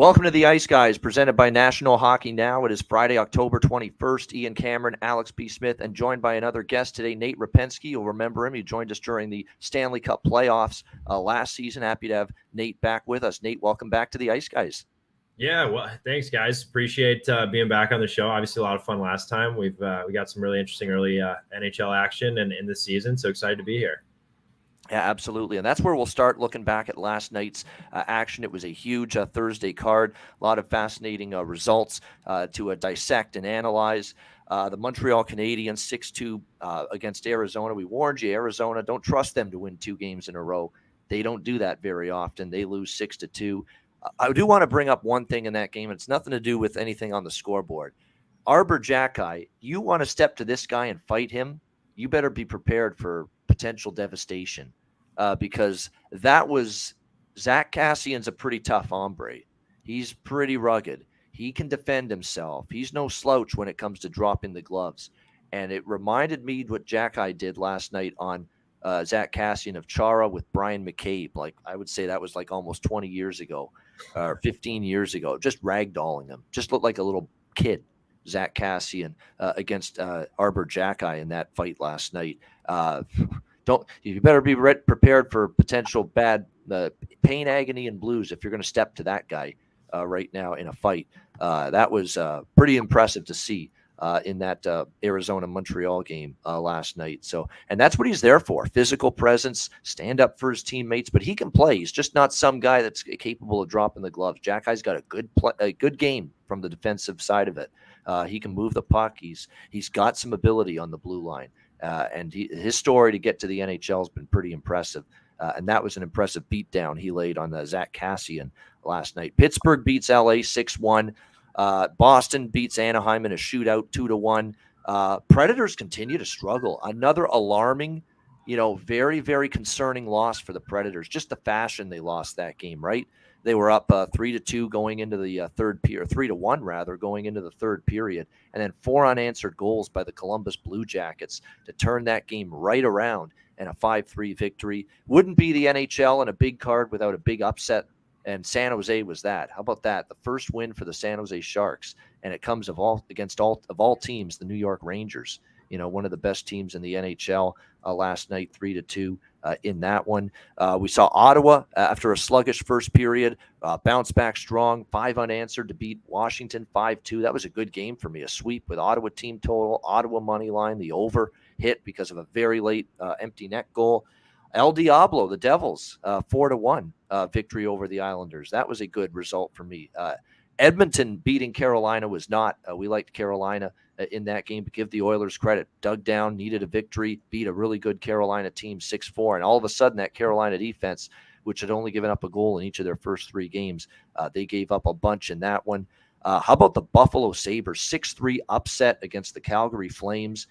Welcome to the Ice Guys, presented by National Hockey Now. It is Friday, October 21st. Ian Cameron, Alex B. Smith, and joined by another guest today, Nate Rapensky. You'll remember him. He joined us during the Stanley Cup playoffs last season. Happy to have Nate back with us. Nate, welcome back to the Ice Guys. Yeah, well, thanks, guys. Appreciate being back on the show. Obviously, a lot of fun last time. We got some really interesting early NHL action in this season, so excited to be here. Yeah, absolutely. And that's where we'll start looking back at last night's action. It was a huge Thursday card, a lot of fascinating results to dissect and analyze. The Montreal Canadiens 6-2 against Arizona. We warned you, Arizona, don't trust them to win 2 games in a row. They don't do that very often. They lose 6-2. I do want to bring up one thing in that game. It's nothing to do with anything on the scoreboard. Arbor Jacki, you want to step to this guy and fight him, you better be prepared for potential devastation. Because that was Zach Kassian's a pretty tough hombre. He's pretty rugged. He can defend himself. He's no slouch when it comes to dropping the gloves. And it reminded me what Jacki did last night on Zach Kassian of Chara with Brian McCabe. Like, I would say that was like almost 20 years ago or 15 years ago, just ragdolling him. Just looked like a little kid, Zach Kassian against Arbor Jacki in that fight last night. You better be prepared for potential bad pain, agony, and blues if you're going to step to that guy right now in a fight. That was pretty impressive to see in that Arizona-Montreal game last night. And that's what he's there for: physical presence, stand up for his teammates. But he can play. He's just not some guy that's capable of dropping the gloves. Jacki's got a good game from the defensive side of it. He can move the puck. He's got some ability on the blue line. And his story to get to the NHL has been pretty impressive. And that was an impressive beatdown he laid on Zach Kassian last night. Pittsburgh beats LA 6-1. Boston beats Anaheim in a shootout 2-1. Predators continue to struggle. Another alarming, very, very concerning loss for the Predators. Just the fashion they lost that game, right? They were up 3-2 going into the third period, 3-1 rather, going into the third period, and then 4 unanswered goals by the Columbus Blue Jackets to turn that game right around and a 5-3 victory. Wouldn't be the NHL and a big card without a big upset, and San Jose was that. How about that? The first win for the San Jose Sharks, and it comes against all teams, the New York Rangers. One of the best teams in the NHL last night, 3-2 in that one. We saw Ottawa after a sluggish first period bounce back strong, 5 unanswered to beat Washington 5-2. That was a good game for me, a sweep with Ottawa team total, Ottawa money line, the over hit because of a very late empty net goal. El Diablo, the Devils, 4-1 victory over the Islanders. That was a good result for me. Edmonton beating Carolina was not. We liked Carolina in that game, but give the Oilers credit. Dug down, needed a victory, beat a really good Carolina team 6-4, and all of a sudden that Carolina defense, which had only given up a goal in each of their first 3 games, they gave up a bunch in that one. How about the Buffalo Sabres? 6-3 upset against the Calgary Flames.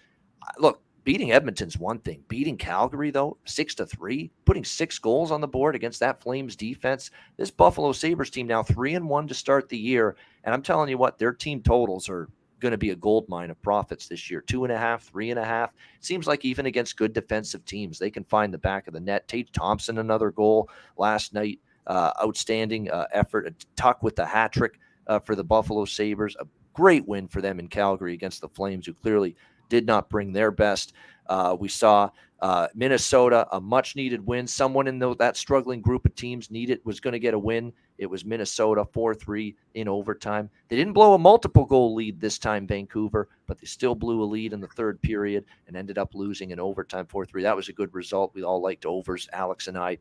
Look, beating Edmonton's one thing. Beating Calgary, though, 6-3, putting 6 goals on the board against that Flames defense. This Buffalo Sabres team now 3-1 to start the year, and I'm telling you what, their team totals are going to be a gold mine of profits this year. 2.5, 3.5. It seems like even against good defensive teams, they can find the back of the net. Tate Thompson, another goal last night. Outstanding effort. A Tuck with the hat trick for the Buffalo Sabres. A great win for them in Calgary against the Flames, who clearly did not bring their best. We saw Minnesota, a much-needed win. Someone in that struggling group of teams was going to get a win. It was Minnesota, 4-3 in overtime. They didn't blow a multiple-goal lead this time, Vancouver, but they still blew a lead in the third period and ended up losing in overtime 4-3. That was a good result. We all liked overs, Alex and I,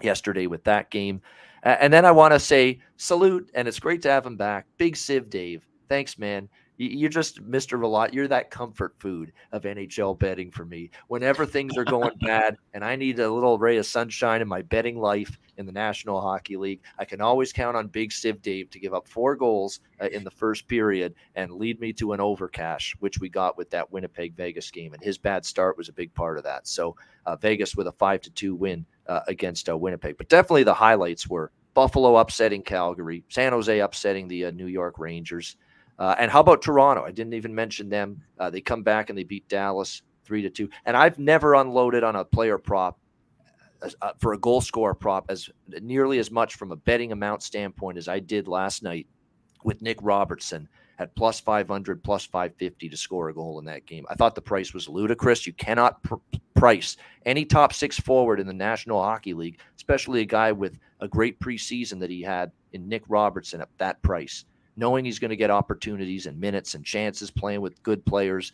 yesterday with that game. And then I want to say salute, and it's great to have him back. Big Civ Dave. Thanks, man. You're just Mr. Relat. You're that comfort food of NHL betting for me. Whenever things are going bad and I need a little ray of sunshine in my betting life in the National Hockey League, I can always count on Big Civ Dave to give up 4 goals in the first period and lead me to an overcash, which we got with that Winnipeg-Vegas game. And his bad start was a big part of that. So Vegas with a 5-2 win against Winnipeg. But definitely the highlights were Buffalo upsetting Calgary, San Jose upsetting the New York Rangers. And how about Toronto? I didn't even mention them. They come back and they beat Dallas 3-2. And I've never unloaded on a player prop for a goal scorer prop as nearly as much from a betting amount standpoint as I did last night with Nick Robertson at plus 500, plus 550 to score a goal in that game. I thought the price was ludicrous. You cannot price any top six forward in the National Hockey League, especially a guy with a great preseason that he had in Nick Robertson at that price, knowing he's going to get opportunities and minutes and chances playing with good players,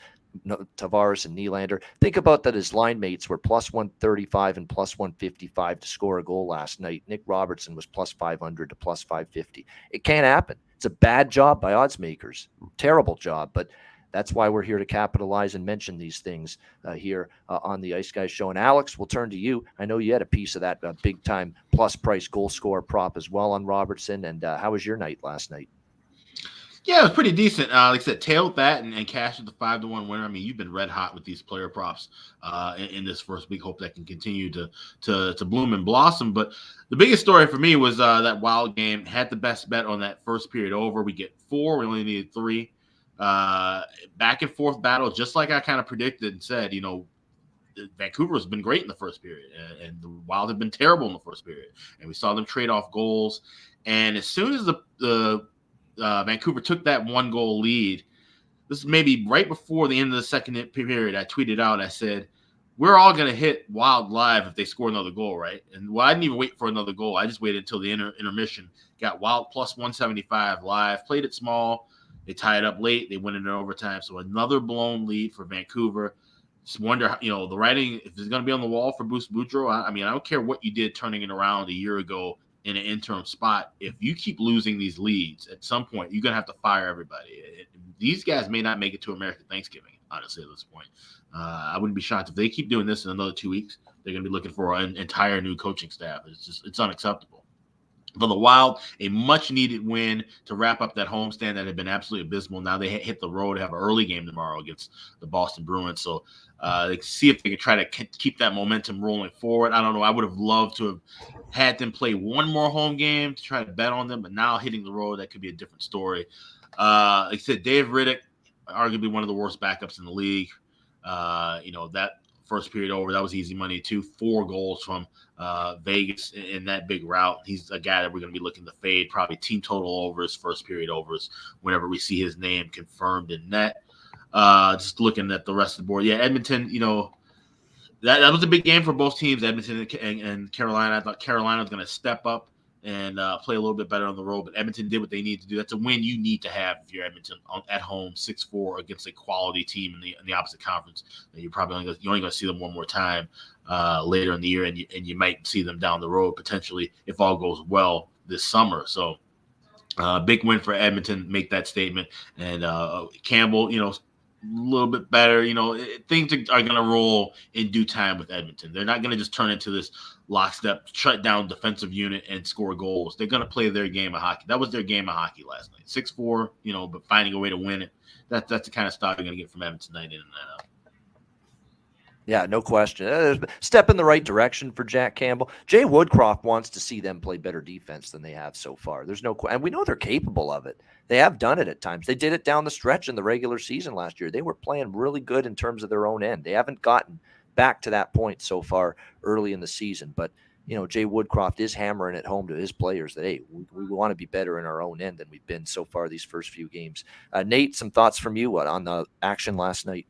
Tavares and Nylander. Think about that his line mates were plus 135 and plus 155 to score a goal last night. Nick Robertson was plus 500 to plus 550. It can't happen. It's a bad job by odds makers. Terrible job, but that's why we're here to capitalize and mention these things here on the Ice Guys show. And Alex, we'll turn to you. I know you had a piece of that big-time plus price goal scorer prop as well on Robertson. And how was your night last night? Yeah, it was pretty decent. Like I said, tailed that and cashed with the 5-1 winner. I mean, you've been red hot with these player props in this first week. Hope that can continue to bloom and blossom. But the biggest story for me was that Wild game. Had the best bet on that first period over. We get 4. We only needed 3. Back and forth battle, just like I kind of predicted and said. Vancouver has been great in the first period, and the Wild have been terrible in the first period. And we saw them trade off goals. And as soon as the Vancouver took that 1-goal lead, this is maybe right before the end of the second period, I tweeted out, I said, we're all going to hit Wild live if they score another goal, right? And I didn't even wait for another goal. I just waited until the intermission, got Wild plus 175 live, played it small. They tie it up late. They win it in overtime. So another blown lead for Vancouver. Just wonder, the writing, if it's going to be on the wall for Bruce Boudreau. I don't care what you did turning it around a year ago in an interim spot. If you keep losing these leads, at some point, you're going to have to fire everybody. These guys may not make it to American Thanksgiving, honestly, at this point. I wouldn't be shocked if they keep doing this in another 2 weeks. They're going to be looking for an entire new coaching staff. It's unacceptable. For the Wild, a much-needed win to wrap up that homestand that had been absolutely abysmal. Now they hit the road, have an early game tomorrow against the Boston Bruins. So they see if they can try to keep that momentum rolling forward. I don't know. I would have loved to have had them play one more home game to try to bet on them, but now hitting the road, that could be a different story. Like I said, Dave Riddick, arguably one of the worst backups in the league. That first period over, that was easy money too. 4 goals from Vegas in that big route. He's a guy that we're going to be looking to fade, probably team total overs, first period overs, whenever we see his name confirmed in net. Just looking at the rest of the board. Yeah, Edmonton, that was a big game for both teams, Edmonton and Carolina. I thought Carolina was going to step up and play a little bit better on the road, but Edmonton did what they need to do. That's a win you need to have if you're Edmonton at home, 6-4 against a quality team in the opposite conference. You're probably only going to see them one more time later in the year, and you might see them down the road potentially if all goes well this summer. So big win for Edmonton, make that statement. And Campbell, a little bit better. Things are going to roll in due time with Edmonton. They're not going to just turn into this lockstep, shut down defensive unit and score goals. They're going to play their game of hockey. That was their game of hockey last night. 6-4, but finding a way to win it. That's the kind of stuff you're going to get from Edmonton night in and night out. Yeah, no question. Step in the right direction for Jack Campbell. Jay Woodcroft wants to see them play better defense than they have so far. There's no question. And we know they're capable of it. They have done it at times. They did it down the stretch in the regular season last year. They were playing really good in terms of their own end. They haven't gotten back to that point so far early in the season. But, Jay Woodcroft is hammering it home to his players that, hey, we want to be better in our own end than we've been so far these first few games. Nate, some thoughts from you on the action last night?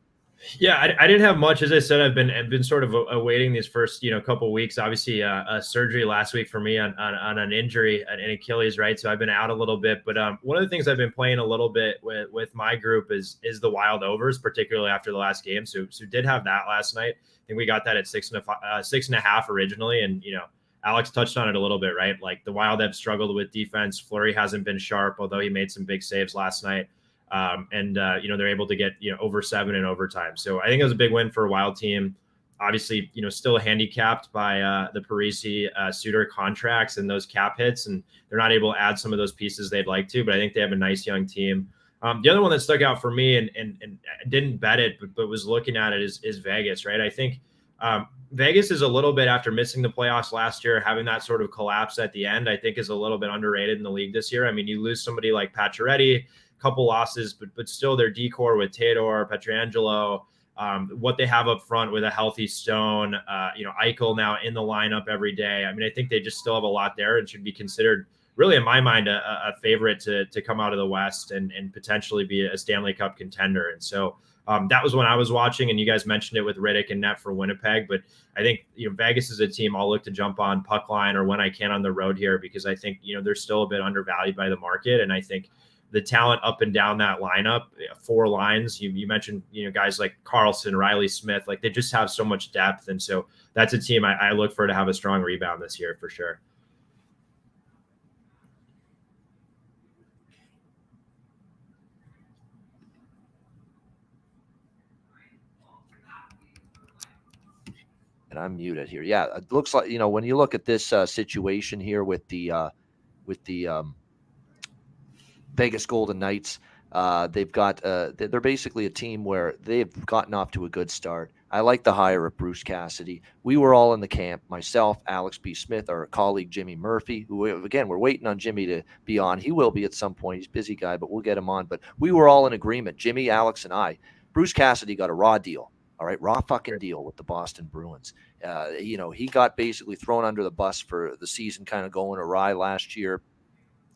Yeah, I didn't have much. As I said, I've been sort of awaiting these first couple of weeks. Obviously, a surgery last week for me on an injury, an Achilles, right? So I've been out a little bit. But one of the things I've been playing a little bit with my group is the wild overs, particularly after the last game. So did have that last night. I think we got that at 6.5 originally, and Alex touched on it a little bit, right? Like the Wild have struggled with defense. Fleury hasn't been sharp, although he made some big saves last night. They're able to get, over 7 in overtime. So I think it was a big win for a Wild team. Obviously, still handicapped by the Parisi Suter contracts and those cap hits, and they're not able to add some of those pieces they'd like to, but I think they have a nice young team. The other one that stuck out for me and didn't bet it, but was looking at it is Vegas, right? I think Vegas is a little bit, after missing the playoffs last year, having that sort of collapse at the end, I think is a little bit underrated in the league this year. I mean, you lose somebody like Pacioretty, couple losses, but still their decor with Tedor, Pietrangelo, what they have up front with a healthy Stone, Eichel now in the lineup every day. I mean, I think they just still have a lot there and should be considered, really, in my mind, a favorite to come out of the West and potentially be a Stanley Cup contender. And so that was when I was watching, and you guys mentioned it with Riddick and net for Winnipeg. But I think, Vegas is a team I'll look to jump on puck line or when I can on the road here, because I think, they're still a bit undervalued by the market. And I think the talent up and down that lineup, 4 lines, you mentioned, guys like Carlson, Riley Smith, like they just have so much depth. And so that's a team I look for to have a strong rebound this year for sure. And I'm muted here. Yeah, it looks like, when you look at this situation here with the Vegas Golden Knights, they've got they're basically a team where they've gotten off to a good start. I like the hire of Bruce Cassidy. We were all in the camp, myself, Alex B. Smith, our colleague Jimmy Murphy, who, again, we're waiting on Jimmy to be on. He will be at some point. He's a busy guy, but we'll get him on. But we were all in agreement, Jimmy, Alex, and I. Bruce Cassidy got a raw deal. All right, raw fucking deal with the Boston Bruins. He got basically thrown under the bus for the season kind of going awry last year,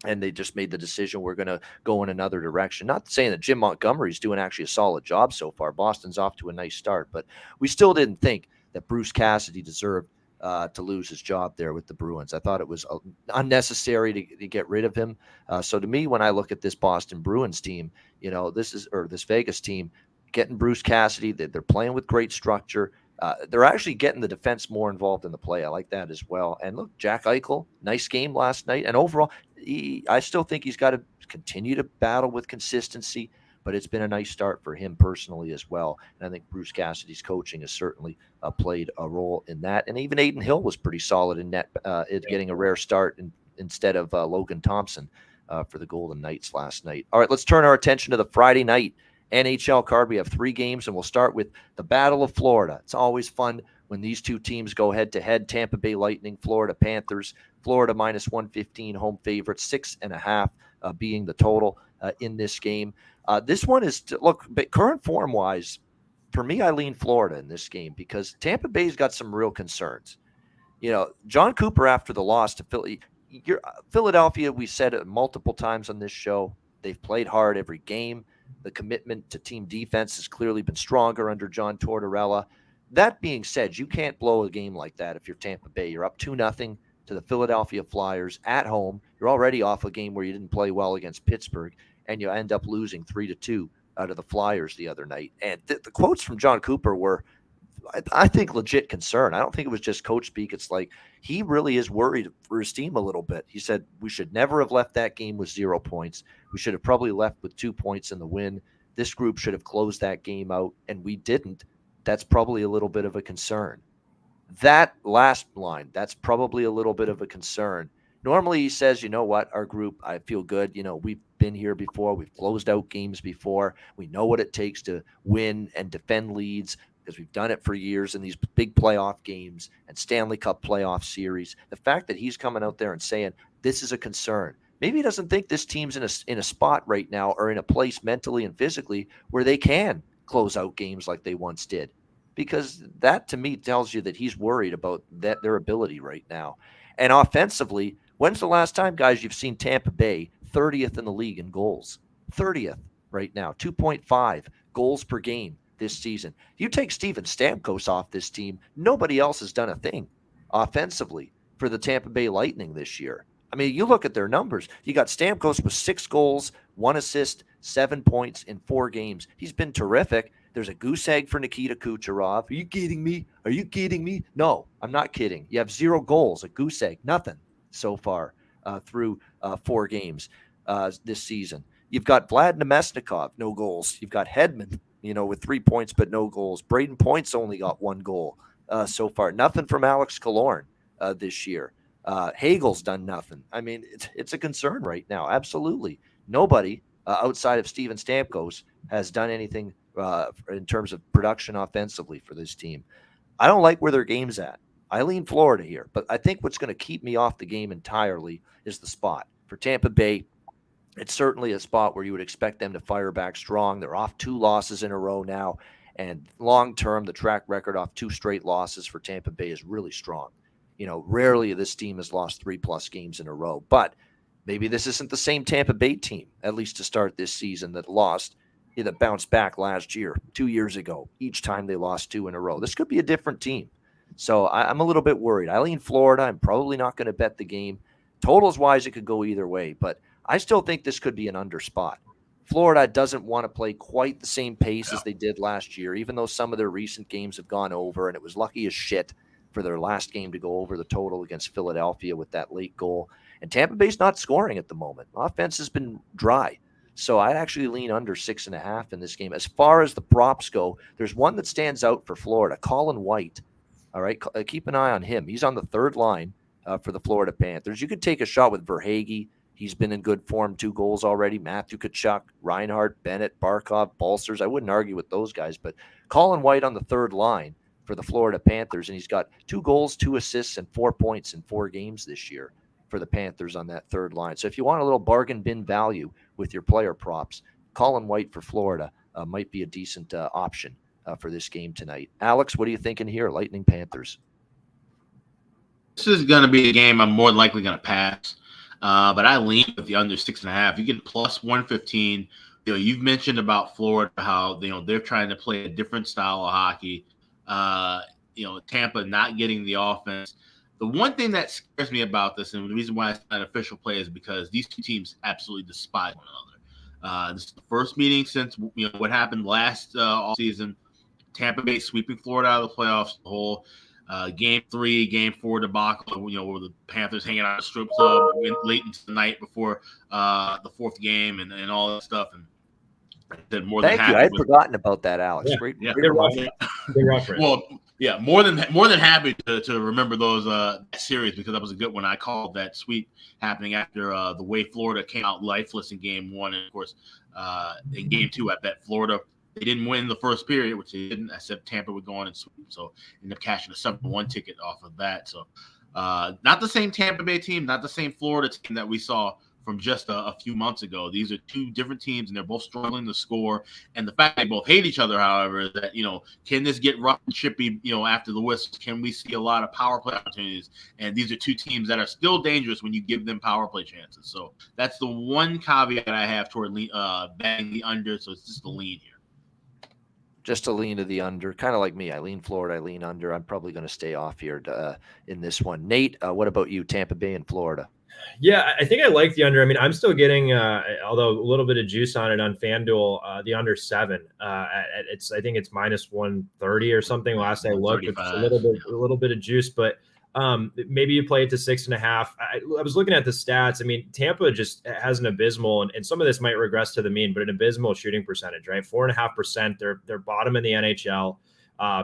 and they just made the decision we're going to go in another direction. Not saying that Jim Montgomery's doing actually a solid job so far. Boston's off to a nice start, but we still didn't think that Bruce Cassidy deserved to lose his job there with the Bruins. I thought it was unnecessary to get rid of him. So to me, when I look at this Boston Bruins team, this Vegas team, getting Bruce Cassidy, they're playing with great structure. They're actually getting the defense more involved in the play. I like that as well. And look, Jack Eichel, nice game last night. And overall, I still think he's got to continue to battle with consistency, but it's been a nice start for him personally as well. And I think Bruce Cassidy's coaching has certainly played a role in that. And even Aiden Hill was pretty solid in net, getting a rare start instead of Logan Thompson for the Golden Knights last night. All right, let's turn our attention to the Friday night NHL card. We have 3 games, and we'll start with the Battle of Florida. It's always fun when these two teams go head-to-head. Tampa Bay Lightning, Florida Panthers. Florida minus 115, home favorite, 6.5 being the total in this game. This one is, current form-wise, for me, I lean Florida in this game because Tampa Bay's got some real concerns. John Cooper, after the loss to Philadelphia, we said it multiple times on this show, they've played hard every game. The commitment to team defense has clearly been stronger under John Tortorella. That being said, you can't blow a game like that if you're Tampa Bay. You're up 2-0 to the Philadelphia Flyers at home. You're already off a game where you didn't play well against Pittsburgh, and you end up losing 3-2 out of the Flyers the other night. And the quotes from John Cooper were, I think, legit concern. I don't think it was just coach speak. It's like he really is worried for his team a little bit. He said, we should never have left that game with 0 points. We should have probably left with 2 points in the win. This group should have closed that game out, and we didn't. That's probably a little bit of a concern. That last line, that's probably a little bit of a concern. Normally he says, you know what, our group, I feel good. We've been here before. We've closed out games before. We know what it takes to win and defend leads, because we've done it for years in these big playoff games and Stanley Cup playoff series. The fact that he's coming out there and saying this is a concern, maybe he doesn't think this team's in a spot right now or in a place mentally and physically where they can close out games like they once did, because that to me tells you that he's worried about their ability right now. And offensively, when's the last time, guys, you've seen Tampa Bay 30th in the league in goals? 30th right now, 2.5 goals per game this season. You take Steven Stamkos off this team, nobody else has done a thing offensively for the Tampa Bay Lightning this year. I mean, you look at their numbers. You got Stamkos with 6 goals, 1 assist, 7 points in 4 games. He's been terrific. There's a goose egg for Nikita Kucherov. Are you kidding me? Are you kidding me? No, I'm not kidding. You have 0 goals, a goose egg, nothing so far through 4 games this season. You've got Vlad Nemesnikov, no goals. You've got Hedman, with 3 points but no goals. Braden Point's only got 1 goal so far. Nothing from Alex Killorn this year. Hagel's done nothing. I mean, it's a concern right now. Absolutely. Nobody outside of Steven Stamkos has done anything in terms of production offensively for this team. I don't like where their game's at. I lean Florida here, but I think what's going to keep me off the game entirely is the spot. For Tampa Bay, it's certainly a spot where you would expect them to fire back strong. They're off 2 losses in a row now. And long term, the track record off 2 straight losses for Tampa Bay is really strong. Rarely this team has lost 3+ games in a row. But maybe this isn't the same Tampa Bay team, at least to start this season, that bounced back last year, 2 years ago, each time they lost 2 in a row. This could be a different team. So I'm a little bit worried. I lean Florida. I'm probably not going to bet the game. Totals wise, it could go either way, but I still think this could be an under spot. Florida doesn't want to play quite the same pace as they did last year, even though some of their recent games have gone over, and it was lucky as shit for their last game to go over the total against Philadelphia with that late goal. And Tampa Bay's not scoring at the moment. Offense has been dry. So I'd actually lean under 6.5 in this game. As far as the props go, there's one that stands out for Florida, Colin White. All right, keep an eye on him. He's on the third line for the Florida Panthers. You could take a shot with Verhaeghe. He's been in good form, 2 goals already. Matthew Tkachuk, Reinhart, Bennett, Barkov, Balcers. I wouldn't argue with those guys, but Colin White on the third line for the Florida Panthers, and he's got 2 goals, 2 assists, and 4 points in 4 games this year for the Panthers on that third line. So if you want a little bargain bin value with your player props, Colin White for Florida might be a decent option for this game tonight. Alex, what are you thinking here? Lightning Panthers. This is going to be a game I'm more likely going to pass. But I lean with the under 6.5. You get plus 115. You've mentioned about Florida, how they're trying to play a different style of hockey. Tampa not getting the offense. The one thing that scares me about this, and the reason why it's not an official play, is because these two teams absolutely despise one another. This is the first meeting since what happened last offseason. Tampa Bay sweeping Florida out of the playoffs. The whole Game 3, Game 4 debacle, where the Panthers hanging out at a strip club late into the night before the 4th game and all that stuff. And I said more than happy. I had forgotten about that, Alex. Yeah, Great reference. Well, yeah, more than happy to remember those that series, because that was a good one. I called that sweep happening after the way Florida came out lifeless in Game 1, and of course in Game 2 I bet Florida. They didn't win the first period, which they didn't. I said Tampa would go on and sweep, so ended up cashing a 7-1 ticket off of that. So not the same Tampa Bay team, not the same Florida team that we saw from just a few months ago. These are 2 different teams, and they're both struggling to score. And the fact they both hate each other, however, is that, can this get rough and chippy, after the whistle? Can we see a lot of power play opportunities? And these are 2 teams that are still dangerous when you give them power play chances. So that's the one caveat I have toward betting the under. So it's just a lean here. Just a lean to the under, kind of like me. I lean Florida, I lean under. I'm probably going to stay off here in this one. Nate, what about you, Tampa Bay and Florida? Yeah, I think I like the under. I mean, I'm still getting, although a little bit of juice on it on FanDuel, the under 7. I think it's minus 130 or something. Last I looked, it's a little bit of juice, but maybe you play it to 6.5. I was looking at the stats. I mean, Tampa just has an abysmal, and some of this might regress to the mean, but an abysmal shooting percentage, right? 4.5%. They're bottom in the NHL.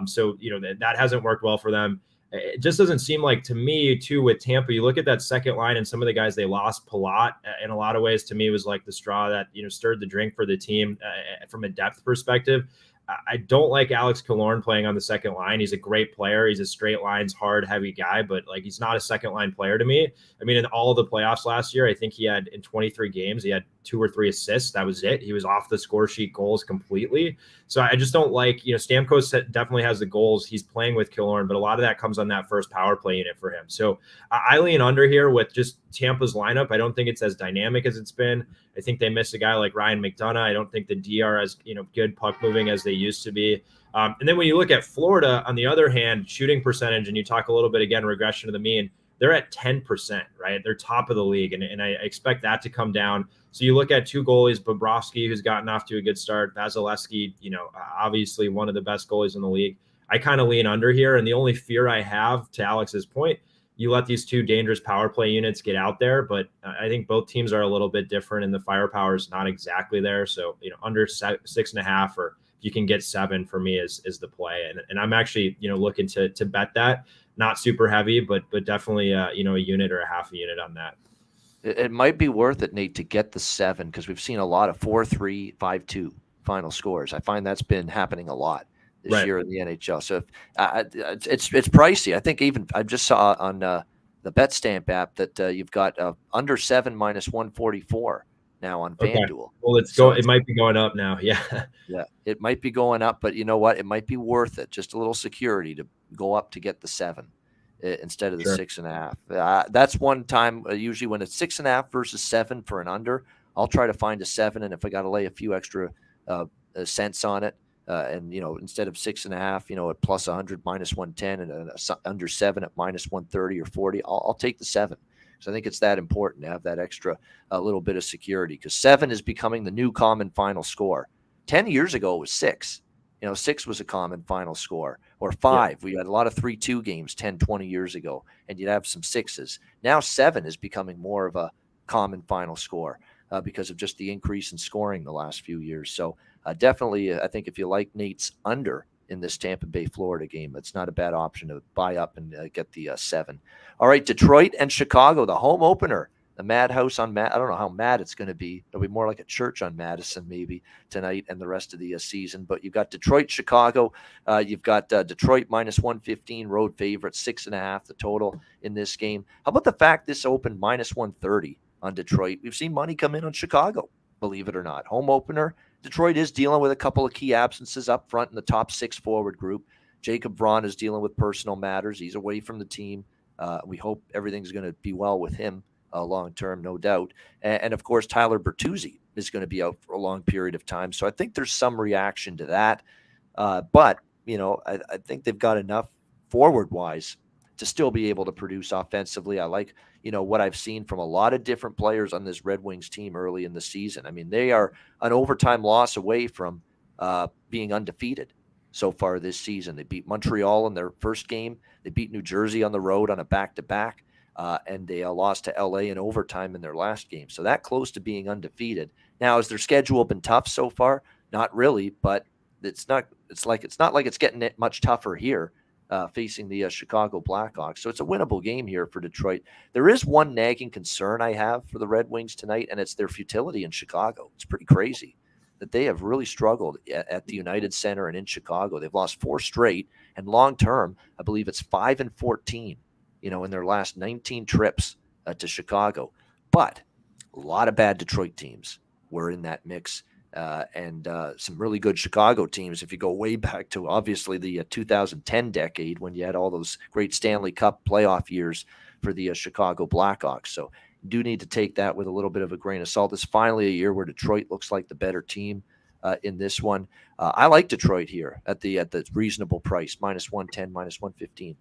So that hasn't worked well for them. It just doesn't seem like, to me, too, with Tampa, you look at that second line and some of the guys they lost. Palat, in a lot of ways, to me, was like the straw that stirred the drink for the team from a depth perspective. I don't like Alex Killorn playing on the second line. He's a great player. He's a straight lines, hard, heavy guy, but he's not a second line player to me. I mean, in all of the playoffs last year, I think he had, in 23 games, he had 2 or 3 assists. That was it. He was off the score sheet goals completely. So I just don't like, Stamkos definitely has the goals. He's playing with Killorn, but a lot of that comes on that first power play unit for him. So I lean under here with just Tampa's lineup. I don't think it's as dynamic as it's been. I think they miss a guy like Ryan McDonough. I don't think the DR is good puck moving as they used to be. And then when you look at Florida, on the other hand, shooting percentage, and you talk a little bit again, regression to the mean, they're at 10%, right? They're top of the league, and I expect that to come down. So you look at 2 goalies, Bobrovsky, who's gotten off to a good start, Vasilevsky, obviously one of the best goalies in the league. I kind of lean under here, and the only fear I have, to Alex's point, you let these 2 dangerous power play units get out there, but I think both teams are a little bit different, and the firepower is not exactly there. So, under 6.5, or if you can get 7, for me is the play. And I'm actually, looking to bet that. Not super heavy, but definitely, a unit or a half a unit on that. It might be worth it, Nate, to get the 7, because we've seen a lot of 4-3, 5-2 final scores. I find that's been happening a lot this year in the NHL. So it's pricey. I think even I just saw on the BetStamp app that you've got under 7 minus 144 now on Okay. FanDuel. Well, it might be going up now. Yeah. Yeah, it might be going up, but you know what? It might be worth it. Just a little security to go up to get the 7 instead of the Sure. 6.5. That's one time usually when it's 6.5 versus 7 for an under, I'll try to find a 7, and if I got to lay a few extra cents on it, and instead of 6.5, at plus 100, minus 110, and under 7 at minus 130 or 40, I'll take the 7. So I think it's that important to have that extra little bit of security, because 7 is becoming the new common final score. 10 years ago, it was 6. 6 was a common final score, or 5. Yeah. We had a lot of 3-2 games 10, 20 years ago, and you'd have some 6s. Now 7 is becoming more of a common final score because of just the increase in scoring the last few years. So definitely, I think if you like Nate's under in this Tampa Bay, Florida game, it's not a bad option to buy up and get the 7. All right, Detroit and Chicago, the home opener. The madhouse on I don't know how mad it's going to be. It'll be more like a church on Madison maybe tonight and the rest of the season. But you've got Detroit, Chicago. You've got Detroit minus 115, road favorite, 6.5 the total in this game. How about the fact this opened minus 130 on Detroit? We've seen money come in on Chicago, believe it or not. Home opener. Detroit is dealing with a couple of key absences up front in the top 6 forward group. Jacob Braun is dealing with personal matters. He's away from the team. We hope everything's going to be well with him. Long-term, no doubt. And of course, Tyler Bertuzzi is going to be out for a long period of time. So I think there's some reaction to that. But, I think they've got enough forward-wise to still be able to produce offensively. I like, what I've seen from a lot of different players on this Red Wings team early in the season. I mean, they are an overtime loss away from being undefeated so far this season. They beat Montreal in their first game. They beat New Jersey on the road on a back-to-back. And they lost to LA in overtime in their last game. So that close to being undefeated. Now, has their schedule been tough so far? Not really, but it's not like it's getting much tougher here facing the Chicago Blackhawks. So it's a winnable game here for Detroit. There is one nagging concern I have for the Red Wings tonight, and it's their futility in Chicago. It's pretty crazy that they have really struggled at the United Center and in Chicago. They've lost 4 straight, and long term, I believe it's 5-14. In their last 19 trips to Chicago. But a lot of bad Detroit teams were in that mix, and some really good Chicago teams. If you go way back to, obviously, the 2010 decade when you had all those great Stanley Cup playoff years for the Chicago Blackhawks. So you do need to take that with a little bit of a grain of salt. It's finally a year where Detroit looks like the better team in this one. I like Detroit here at the reasonable price, minus 110, minus 115.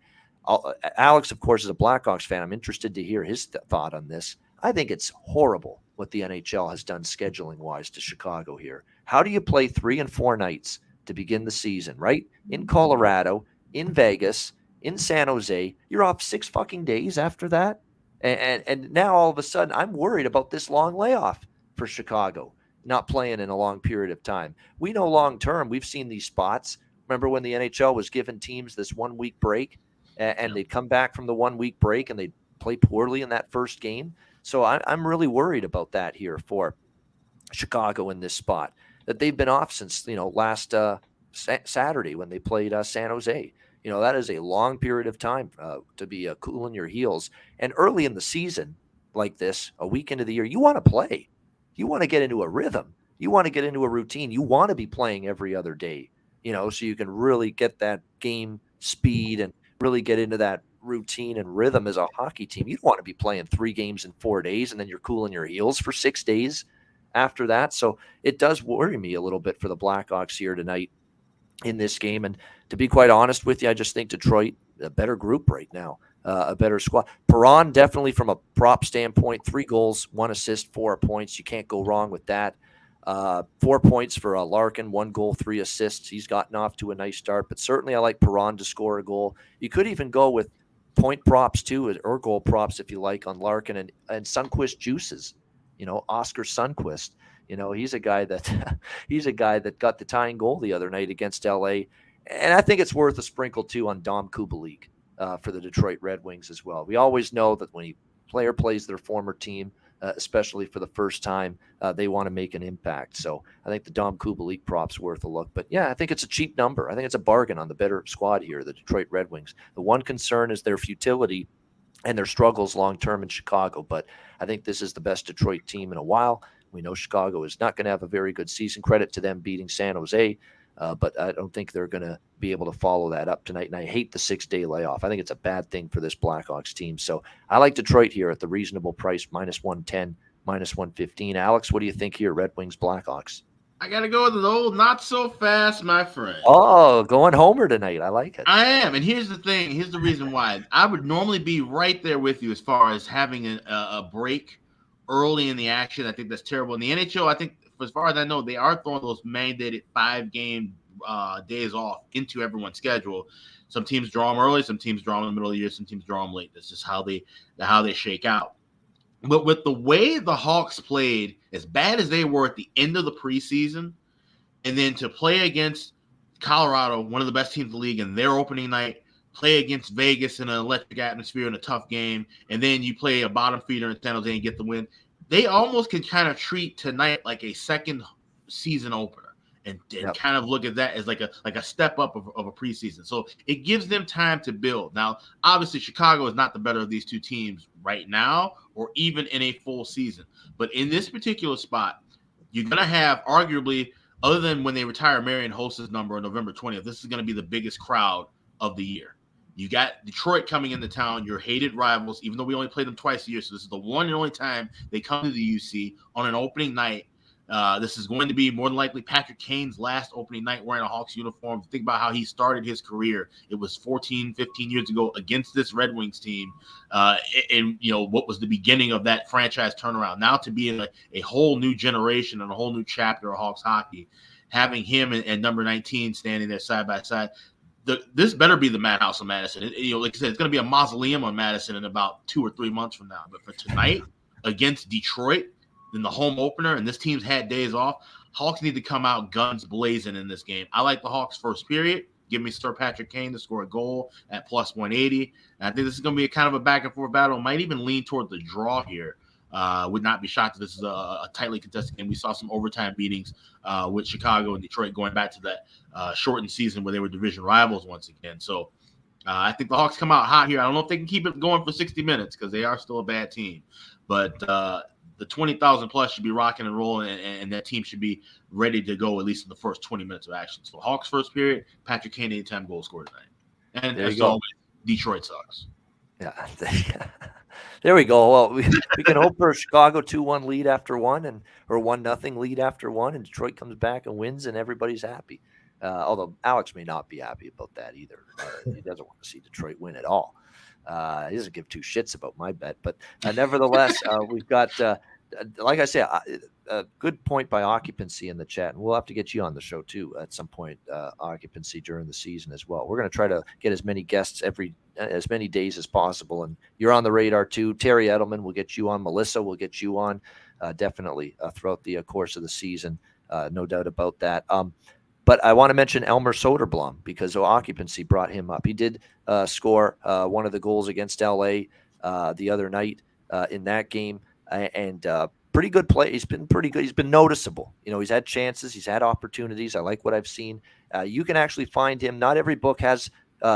Alex, of course, is a Blackhawks fan. I'm interested to hear his thought on this. I think it's horrible what the NHL has done scheduling-wise to Chicago here. How do you play 3 and 4 nights to begin the season, right? In Colorado, in Vegas, in San Jose. You're off 6 fucking days after that. And now all of a sudden I'm worried about this long layoff for Chicago, not playing in a long period of time. We know long-term, we've seen these spots. Remember when the NHL was giving teams this 1-week break? And they'd come back from the 1-week break and they'd play poorly in that first game. So I'm really worried about that here for Chicago in this spot, that they've been off since, last Saturday when they played San Jose. That is a long period of time to be cooling your heels. And early in the season like this, a week into the year, you want to play. You want to get into a rhythm. You want to get into a routine. You want to be playing every other day, so you can really get that game speed and really get into that routine and rhythm as a hockey team. You don't want to be playing 3 games in 4 days and then you're cooling your heels for 6 days after that. So it does worry me a little bit for the Blackhawks here tonight in this game. And to be quite honest with you, I just think Detroit, a better group right now, a better squad. Perron, definitely from a prop standpoint, 3 goals, 1 assist, 4 points. You can't go wrong with that. 4 points for Larkin, 1 goal, 3 assists. He's gotten off to a nice start, but certainly I like Perron to score a goal. You could even go with point props too, or goal props if you like, on Larkin and Sundqvist juices. Oscar Sundqvist. He's a guy that got the tying goal the other night against LA, and I think it's worth a sprinkle too on Dom Kubalik for the Detroit Red Wings as well. We always know that when a player plays their former team, especially for the first time, they want to make an impact. So I think the Dom Kubalik prop's worth a look. But yeah, I think it's a cheap number. I think it's a bargain on the better squad here, the Detroit Red Wings. The one concern is their futility and their struggles long-term in Chicago. But I think this is the best Detroit team in a while. We know Chicago is not going to have a very good season. Credit to them beating San Jose, but I don't think they're going to be able to follow that up tonight. And I hate the 6-day layoff. I think it's a bad thing for this Blackhawks team. So I like Detroit here at the reasonable price, -110, -115. Alex, what do you think here? Red Wings, Blackhawks. I got to go with the old not so fast, my friend. Oh, going homer tonight. I like it. I am. And here's the thing. Here's the reason why. I would normally be right there with you as far as having a break early in the action. I think that's terrible. In the NHL, I think, as far as I know, they are throwing those mandated 5-game days off into everyone's schedule. Some teams draw them early. Some teams draw them in the middle of the year. Some teams draw them late. That's just how they shake out. But with the way the Hawks played, as bad as they were at the end of the preseason, and then to play against Colorado, one of the best teams in the league, in their opening night, play against Vegas in an electric atmosphere in a tough game, and then you play a bottom feeder in San Jose and get the win, they almost can kind of treat tonight like a second season opener and kind of look at that as like a step up of a preseason. So it gives them time to build. Now, obviously, Chicago is not the better of these two teams right now or even in a full season. But in this particular spot, you're going to have arguably, other than when they retire Marion Host's number on November 20th, this is going to be the biggest crowd of the year. You got Detroit coming into town, your hated rivals, even though we only play them twice a year. So this is the one and only time they come to the UC on an opening night. This is going to be more than likely Patrick Kane's last opening night wearing a Hawks uniform. Think about how he started his career. It was 14, 15 years ago against this Red Wings team. And, what was the beginning of that franchise turnaround. Now to be in a whole new generation and a whole new chapter of Hawks hockey, having him and number 19 standing there side by side. This better be the Madhouse of Madison. Like I said, it's going to be a mausoleum on Madison in about 2 or 3 months from now. But for tonight against Detroit, in the home opener, and this team's had days off, Hawks need to come out guns blazing in this game. I like the Hawks first period. Give me Sir Patrick Kane to score a goal at +180. And I think this is going to be a kind of a back-and-forth battle. Might even lean toward the draw here. Would not be shocked if this is a tightly contested game. We saw some overtime beatings with Chicago and Detroit going back to that shortened season where they were division rivals once again. So I think the Hawks come out hot here. I don't know if they can keep it going for 60 minutes because they are still a bad team. But the 20,000 plus should be rocking and rolling, and that team should be ready to go at least in the first 20 minutes of action. So Hawks first period, Patrick Kane anytime goal scorer tonight. And as always, Detroit sucks. Yeah. There we go. Well, we can hope for a Chicago 2-1 lead after one or 1-0 lead after one, and Detroit comes back and wins, and everybody's happy. Although Alex may not be happy about that either. He doesn't want to see Detroit win at all. He doesn't give two shits about my bet, but nevertheless, we've got, like I say, a good point by Occupancy in the chat, and we'll have to get you on the show too at some point. Occupancy during the season as well. We're going to try to get as many guests as many days as possible, and you're on the radar too. Terry Edelman, we'll get you on. Melissa, we'll get you on definitely throughout the course of the season. No doubt about that. But I want to mention Elmer Soderblom because Occupancy brought him up. He did score one of the goals against LA the other night in that game, and pretty good play. He's been pretty good. He's been noticeable. He's had chances. He's had opportunities. I like what I've seen. You can actually find him. Not every book has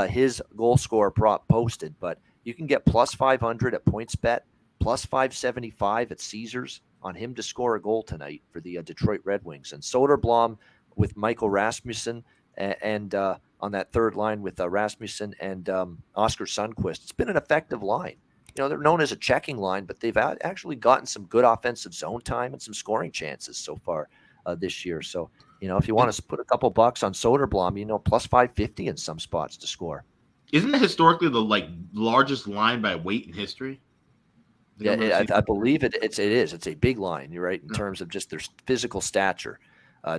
his goal scorer prop posted, but you can get +500 at PointsBet, +575 at Caesars on him to score a goal tonight for the Detroit Red Wings. And Soderblom with Michael Rasmussen and on that third line with Rasmussen and Oscar Sundqvist. It's been an effective line. They're known as a checking line, but they've actually gotten some good offensive zone time and some scoring chances so far this year. So, if you want to put a couple bucks on Soderblom, +550 in some spots to score. Isn't it historically the largest line by weight in history? Yeah, I believe it is. It's a big line. You're right in terms of just their physical stature.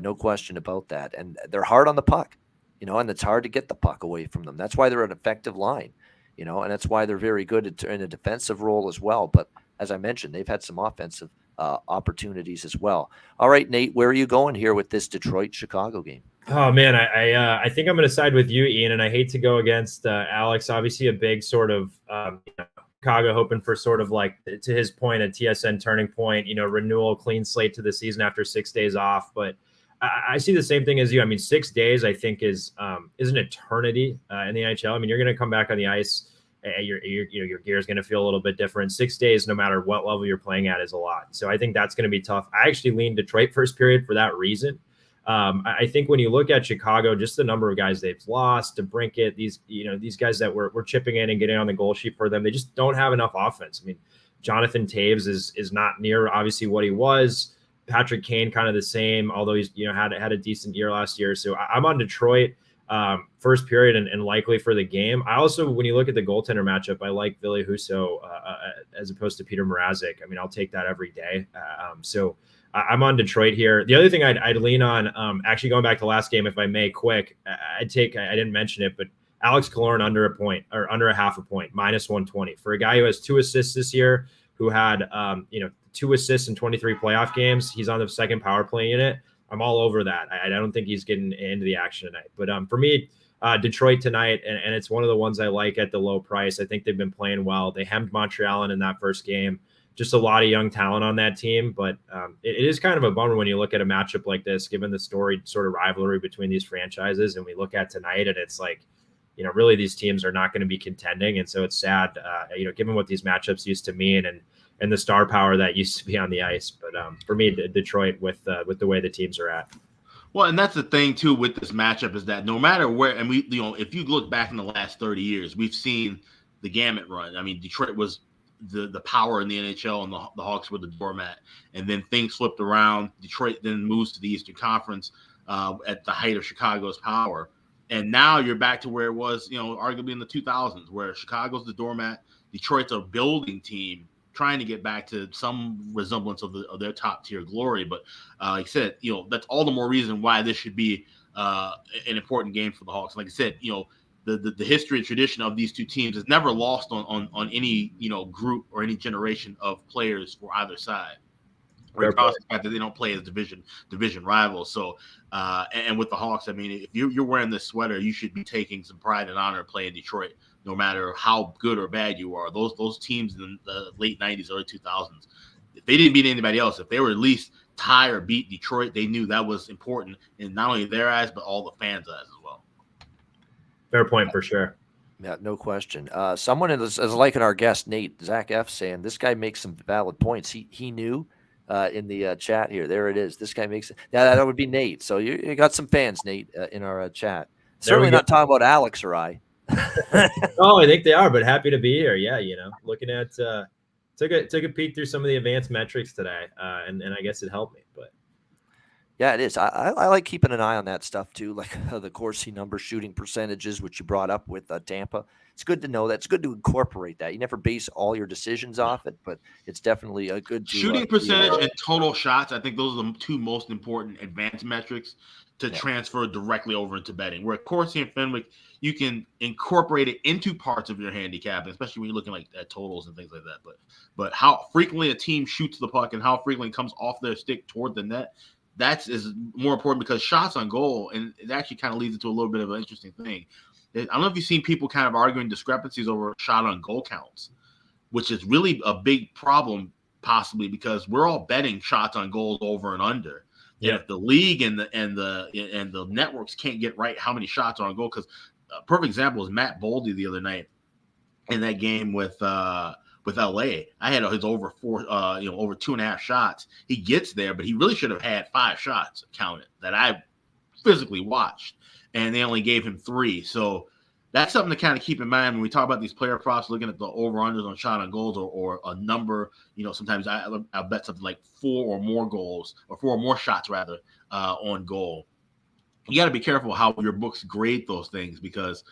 No question about that. And they're hard on the puck, and it's hard to get the puck away from them. That's why they're an effective line, and that's why they're very good in a defensive role as well. But as I mentioned, they've had some offensive opportunities as well. All right, Nate, where are you going here with this Detroit-Chicago game? Oh, man, I think I'm going to side with you, Ian, and I hate to go against Alex. Obviously, a big sort of Chicago hoping for sort of like, to his point, a TSN turning point, renewal, clean slate to the season after 6 days off. But I see the same thing as you. I mean, 6 days, I think, is an eternity in the NHL. I mean, you're going to come back on the ice your gear is going to feel a little bit different. 6 days, no matter what level you're playing at, is a lot. So I think that's going to be tough. I actually lean Detroit first period for that reason. I think when you look at Chicago, just the number of guys they've lost, DeBrincat, these guys that were chipping in and getting on the goal sheet for them, they just don't have enough offense. I mean, Jonathan Taves is not near obviously what he was. Patrick Kane kind of the same, although he's had a decent year last year. So I'm on Detroit first period and likely for the game. I also, when you look at the goaltender matchup, I like Ville Husso as opposed to Peter Mrazek. I mean, I'll take that every day. So I'm on Detroit here. The other thing I'd lean on, actually going back to last game, if I may, quick, I didn't mention it, but Alex Killorn under a point or under a half a point, -120 for a guy who has 2 assists this year, who had 2 assists in 23 playoff games. He's on the second power play unit. I'm all over that. I don't think he's getting into the action tonight. But for me, Detroit tonight, and it's one of the ones I like at the low price. I think they've been playing well. They hemmed Montreal in that first game. Just a lot of young talent on that team. But it is kind of a bummer when you look at a matchup like this, given the storied sort of rivalry between these franchises. And we look at tonight, and it's like, really these teams are not going to be contending. And so it's sad, given what these matchups used to mean and the star power that used to be on the ice. But for me, Detroit with the way the teams are at. Well, and that's the thing too with this matchup is that no matter where, and if you look back in the last 30 years, we've seen the gamut run. I mean, Detroit was the power in the NHL, and the Hawks were the doormat. And then things flipped around. Detroit then moves to the Eastern Conference at the height of Chicago's power. And now you're back to where it was, arguably in the 2000s, where Chicago's the doormat, Detroit's a building team trying to get back to some resemblance of their top tier glory. But like I said, that's all the more reason why this should be an important game for the Hawks. Like I said, the history and tradition of these two teams is never lost on any group or any generation of players for either side, regardless of the fact that they don't play as division rivals. So and with the Hawks, I mean, if you're wearing this sweater, you should be taking some pride and honor playing Detroit, no matter how good or bad you are. Those teams in the late 90s, early 2000s, if they didn't beat anybody else, if they were at least tie or beat Detroit, they knew that was important in not only their eyes, but all the fans' eyes as well. Fair point for sure. Yeah, no question. Someone is liking our guest, Nate, Zach F, saying this guy makes some valid points. He knew in the chat here. There it is. This guy makes it. Yeah, that would be Nate. So you got some fans, Nate, in our chat. Certainly not talking about Alex or I. Oh, I think they are, but happy to be here. Yeah, looking at took a peek through some of the advanced metrics today, and I guess it helped me. But yeah, it is. I like keeping an eye on that stuff too, like the Corsi number, shooting percentages, which you brought up with Tampa. It's good to know that. It's good to incorporate that. You never base all your decisions off it, but it's definitely a good shooting percentage and total shots. I think those are the two most important advanced metrics to transfer directly over into betting. Where Corsi and Fenwick, you can incorporate it into parts of your handicap, especially when you're looking at totals and things like that. But how frequently a team shoots the puck and how frequently it comes off their stick toward the net, is more important, because shots on goal, and it actually kind of leads into a little bit of an interesting thing. I don't know if you've seen people kind of arguing discrepancies over shot on goal counts, which is really a big problem possibly because we're all betting shots on goals over and under. Yeah. And if the league and the networks can't get right how many shots are on goal, because a perfect example is Matt Boldy the other night in that game with LA. I had his over over 2.5 shots. He gets there, but he really should have had 5 shots counted that I physically watched, and they only gave him 3. So that's something to kind of keep in mind when we talk about these player props, looking at the over-unders on shot on goals or a number. Sometimes I'll bet something like 4 or more goals, or 4 or more shots rather, on goal. You got to be careful how your books grade those things, because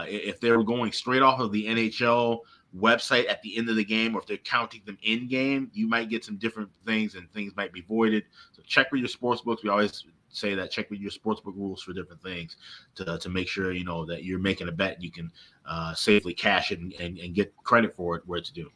if they're going straight off of the NHL website at the end of the game, or if they're counting them in game, you might get some different things and things might be voided. So check with your sports books. We always say that, check with your sportsbook rules for different things to make sure that you're making a bet you can safely cash it and get credit for it where it's due.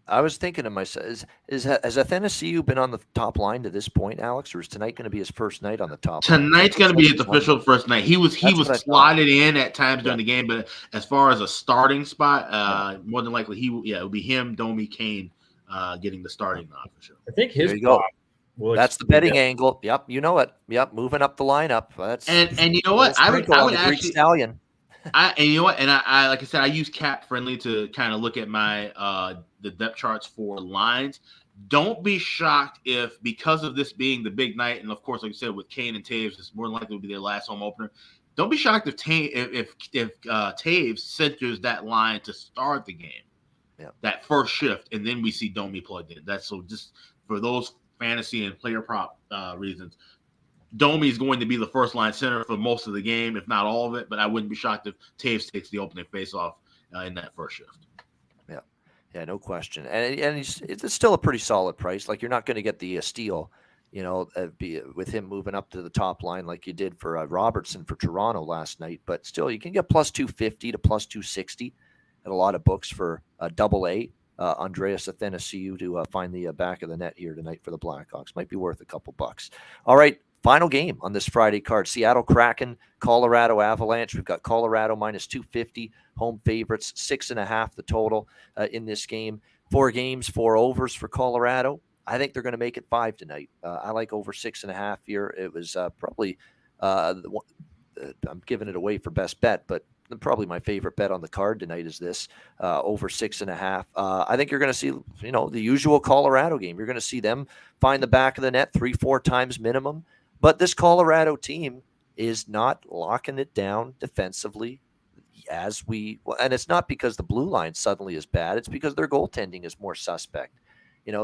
I was thinking to myself, has Athanasiou been on the top line to this point, Alex, or is tonight going to be his first night on the top line? Tonight's going to be his official first night. He was slotted in at times during the game, but as far as a starting spot, more than likely it would be him, Domi, Kane getting the starting nod for sure. I think his spot. That's the betting angle. Yep, you know it. Yep, moving up the lineup. And you know what? I would actually Stallion. And you know what? And I like I said, I use Cap Friendly to kind of look at my the depth charts for lines. Don't be shocked if, because of this being the big night, and of course, like I said, with Kane and Taves, it's more than likely to be their last home opener. Don't be shocked if Taves centers that line to start the game, that first shift, and then we see Domi plugged in. That's so just for those fantasy and player prop reasons. Domi is going to be the first line center for most of the game, if not all of it. But I wouldn't be shocked if Taves takes the opening faceoff in that first shift. Yeah, no question. And it's still a pretty solid price. Like, you're not going to get the steal, with him moving up to the top line like you did for Robertson for Toronto last night. But still, you can get plus 250 to plus 260 at a lot of books for double A. Andreas Athanasiou to find the back of the net here tonight for the Blackhawks. Might be worth a couple bucks. All right, final game on this Friday card. Seattle Kraken, Colorado Avalanche. We've got Colorado minus 250, home favorites, 6.5 the total in this game. 4 games, 4 overs for Colorado. I think they're going to make it 5 tonight. I like over 6.5 here. It was probably, I'm giving it away for best bet, but probably my favorite bet on the card tonight is this over 6.5. I think you're going to see, the usual Colorado game. You're going to see them find the back of the net 3-4 times minimum. But this Colorado team is not locking it down defensively and it's not because the blue line suddenly is bad. It's because their goaltending is more suspect.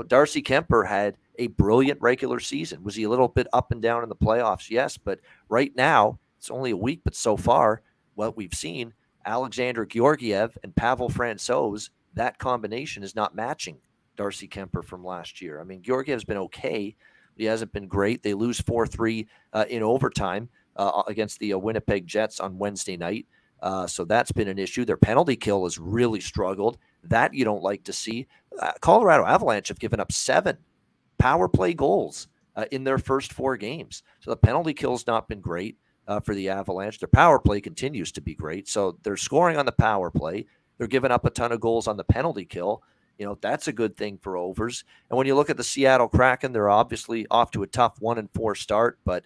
Darcy Kemper had a brilliant regular season. Was he a little bit up and down in the playoffs? Yes, but right now, it's only a week, but so far, what we've seen, Alexander Georgiev and Pavel Francouz, that combination is not matching Darcy Kemper from last year. I mean, Georgiev's been okay, but he hasn't been great. They lose 4-3 in overtime against the Winnipeg Jets on Wednesday night. So that's been an issue. Their penalty kill has really struggled. That you don't like to see. Colorado Avalanche have given up 7 power play goals in their first 4 games. So the penalty kill's not been great for the Avalanche. Their power play continues to be great. So they're scoring on the power play. They're giving up a ton of goals on the penalty kill. That's a good thing for overs. And when you look at the Seattle Kraken, they're obviously off to a tough 1-4 start, but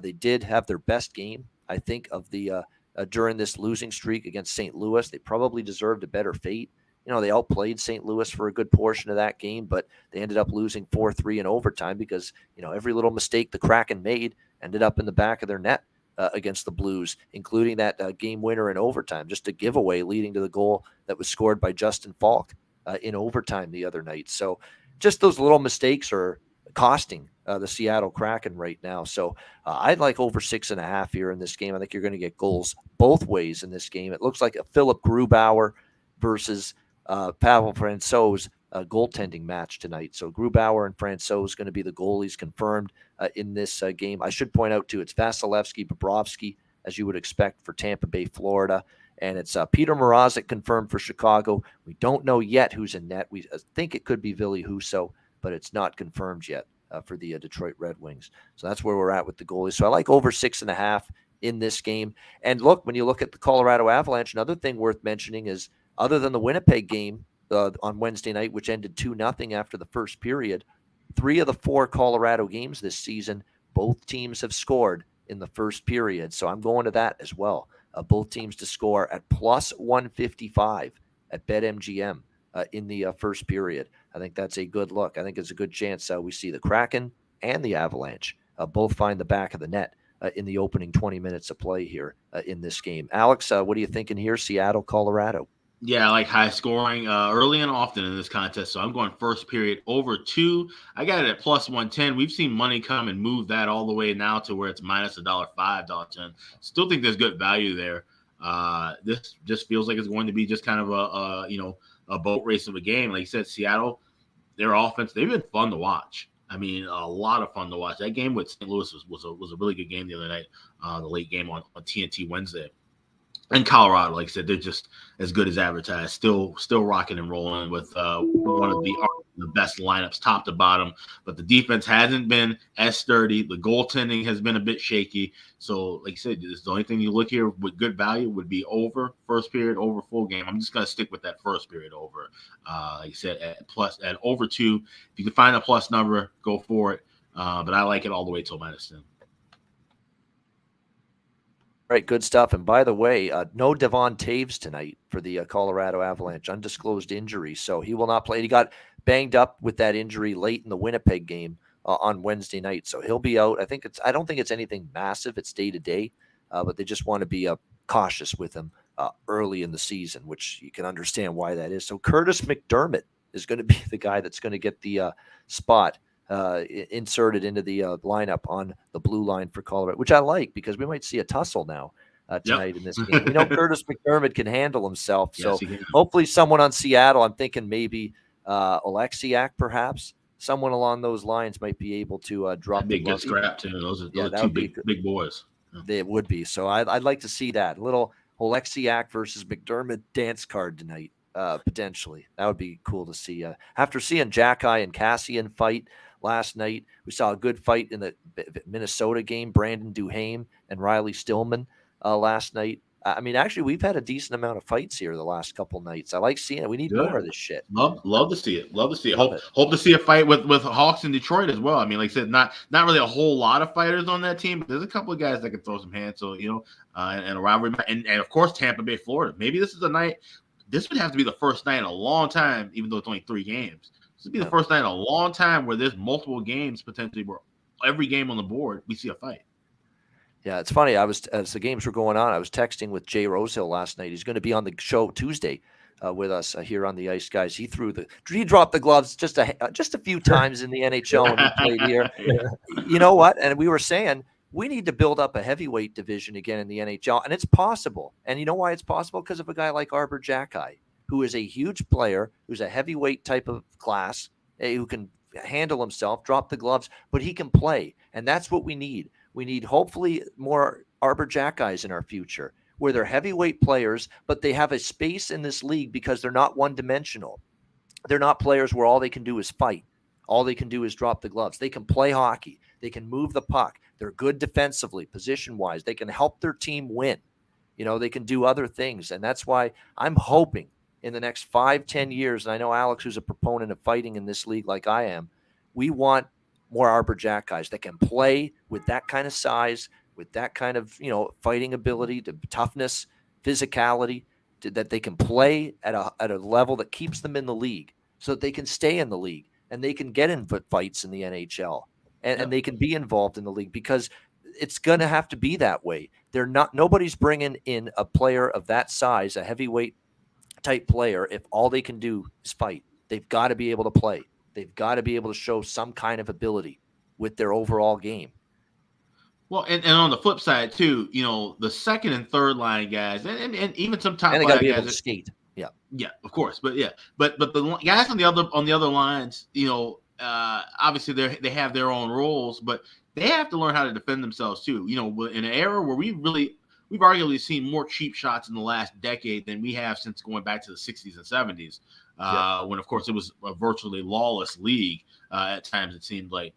they did have their best game, I think, of the during this losing streak against St. Louis. They probably deserved a better fate. They outplayed St. Louis for a good portion of that game, but they ended up losing 4-3 in overtime because, every little mistake the Kraken made ended up in the back of their net against the Blues, including that game winner in overtime, just a giveaway leading to the goal that was scored by Justin Falk in overtime the other night. So just those little mistakes are costing the Seattle Kraken right now. So I'd like over 6.5 here in this game. I think you're going to get goals both ways in this game. It looks like a Philip Grubauer versus Pavel Francouz goaltending match tonight. So Grubauer and Francouz going to be the goalies confirmed in this game. I should point out, too, it's Vasilevsky, Bobrovsky, as you would expect for Tampa Bay, Florida. And it's Peter Mrazek confirmed for Chicago. We don't know yet who's in net. We think it could be Ville Husso, but it's not confirmed yet for the Detroit Red Wings. So that's where we're at with the goalies. So I like over 6.5 in this game. And look, when you look at the Colorado Avalanche, another thing worth mentioning is, other than the Winnipeg game on Wednesday night, which ended 2-0 after the first period, 3 of the 4 Colorado games this season, both teams have scored in the first period. So I'm going to that as well. Both teams to score at plus 155 at BetMGM in the first period. I think that's a good look. I think it's a good chance we see the Kraken and the Avalanche both find the back of the net in the opening 20 minutes of play here in this game. Alex, what are you thinking here? Seattle, Colorado. Yeah, I like high scoring early and often in this contest. So I'm going first period over 2. I got it at plus 110. We've seen money come and move that all the way now to where it's minus $1.05, $1.10. Still think there's good value there. This just feels like it's going to be just kind of a boat race of a game. Like you said, Seattle, their offense, they've been fun to watch. I mean, a lot of fun to watch. That game with St. Louis was a really good game the other night, the late game on TNT Wednesday. And Colorado, like I said, they're just as good as advertised. Still rocking and rolling with one of the best lineups, top to bottom. But the defense hasn't been as sturdy. The goaltending has been a bit shaky. So, like I said, the only thing you look here with good value would be over first period, over full game. I'm just going to stick with that first period over. Like I said, at over 2. If you can find a plus number, go for it. But I like it all the way till minus 10. right, good stuff. And by the way, no Devon Taves tonight for the Colorado Avalanche, undisclosed injury. So he will not play. He got banged up with that injury late in the Winnipeg game on Wednesday night. So he'll be out. I don't think it's anything massive. It's day to day, but they just want to be cautious with him early in the season, which you can understand why that is. So Curtis McDermott is going to be the guy that's going to get the spot inserted into the lineup on the blue line for Colorado, which I like because we might see a tussle now tonight in this game. We know Curtis McDermott can handle himself, Yes, so hopefully someone on Seattle, I'm thinking maybe Oleksiak perhaps, someone along those lines might be able to drop That'd be the a good scrap too. Those are that two would be big boys. They would be. So I'd like to see that little Oleksiak versus McDermott dance card tonight. Potentially, that would be cool to see. After seeing Jacky and Cassian fight last night, we saw a good fight in the Minnesota game. Brandon Duhaime and Riley Stillman last night. I mean, actually, we've had a decent amount of fights here the last couple nights. I like seeing it. We need more of this shit. Love to see it. Love to see it. Hope to see a fight with Hawks in Detroit as well. I mean, like I said, not really a whole lot of fighters on that team, but there's a couple of guys that can throw some hands. So and a rivalry, and of course Tampa Bay, Florida. Maybe this is a night. This would have to be the first night in a long time, even though it's only 3 games. This would be the first night in a long time where there's multiple games potentially where every game on the board we see a fight. Yeah, it's funny. As the games were going on, I was texting with Jay Rosehill last night. He's going to be on the show Tuesday with us here on the Ice, guys. He dropped the gloves just a few times in the NHL when he played here. You know what? And we were saying we need to build up a heavyweight division again in the NHL, and it's possible. And you know why it's possible? Because of a guy like Arber Xhekaj, who is a huge player, who's a heavyweight type of class, who can handle himself, drop the gloves, but he can play, and that's what we need. We need hopefully more Arber Xhekajs in our future, where they're heavyweight players, but they have a space in this league because they're not one-dimensional. They're not players where all they can do is fight. All they can do is drop the gloves. They can play hockey. They can move the puck. They're good defensively, position-wise. They can help their team win. They can do other things, and that's why I'm hoping in the next 5-10 years, and I know Alex, who's a proponent of fighting in this league like I am, we want more Arber Xhekajs that can play with that kind of size, with that kind of fighting ability, toughness, physicality, that they can play at a level that keeps them in the league, so that they can stay in the league and they can get in fights in the NHL and they can be involved in the league, because it's going to have to be that way. Nobody's bringing in a player of that size, a heavyweight type player, if all they can do is fight. They've got to be able to play. They've got to be able to show some kind of ability with their overall game. Well, and on the flip side too, the second and third line guys, and even some top and they line be guys able to skate. Yeah, of course, but the guys on the other lines, obviously they have their own roles, but they have to learn how to defend themselves too. In an era where we've arguably seen more cheap shots in the last decade than we have since going back to the 60s and 70s, when, of course, it was a virtually lawless league at times, it seemed like.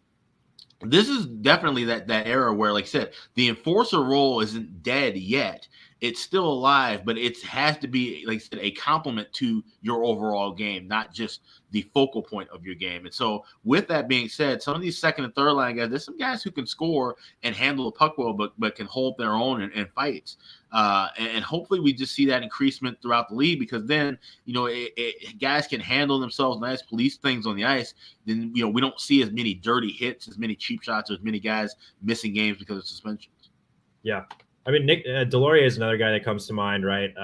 This is definitely that era where, like I said, the enforcer role isn't dead yet. It's still alive, but it has to be, like I said, a complement to your overall game, not just the focal point of your game. And so with that being said, some of these second and third line guys, there's some guys who can score and handle the puck well, but can hold their own in fights. And hopefully we just see that increasement throughout the league, because then, guys can handle themselves nice, police things on the ice. Then, we don't see as many dirty hits, as many cheap shots, or as many guys missing games because of suspensions. Yeah. I mean, Nick Delorier is another guy that comes to mind, right?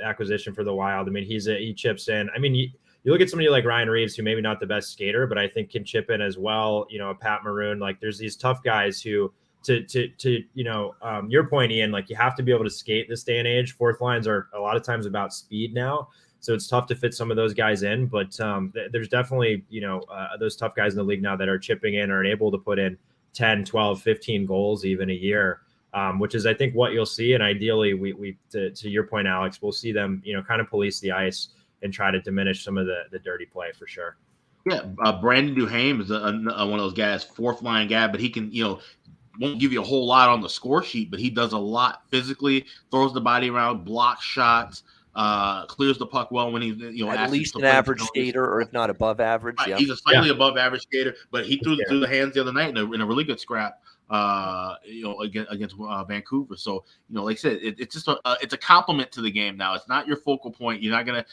Acquisition for the Wild. I mean, he chips in. I mean, you look at somebody like Ryan Reeves, who maybe not the best skater, but I think can chip in as well. Pat Maroon. Like, there's these tough guys who, your point, Ian, like, you have to be able to skate this day and age. Fourth lines are a lot of times about speed now, so it's tough to fit some of those guys in. But there's definitely those tough guys in the league now that are chipping in or able to put in 10, 12, 15 goals even a year. Which is, I think, what you'll see. And ideally, we to your point, Alex, we'll see them, kind of police the ice and try to diminish some of the dirty play for sure. Yeah, Brandon Duhaime is one of those guys, fourth line guy, but he can, won't give you a whole lot on the score sheet, but he does a lot physically, throws the body around, blocks shots, clears the puck well when he's, at least an average skater, or if not above average. Right. Yeah. He's a slightly above average skater, but he threw the hands the other night in a really good scrap against Vancouver. So, like I said, it's just it's a compliment to the game now. It's not your focal point. You're not gonna,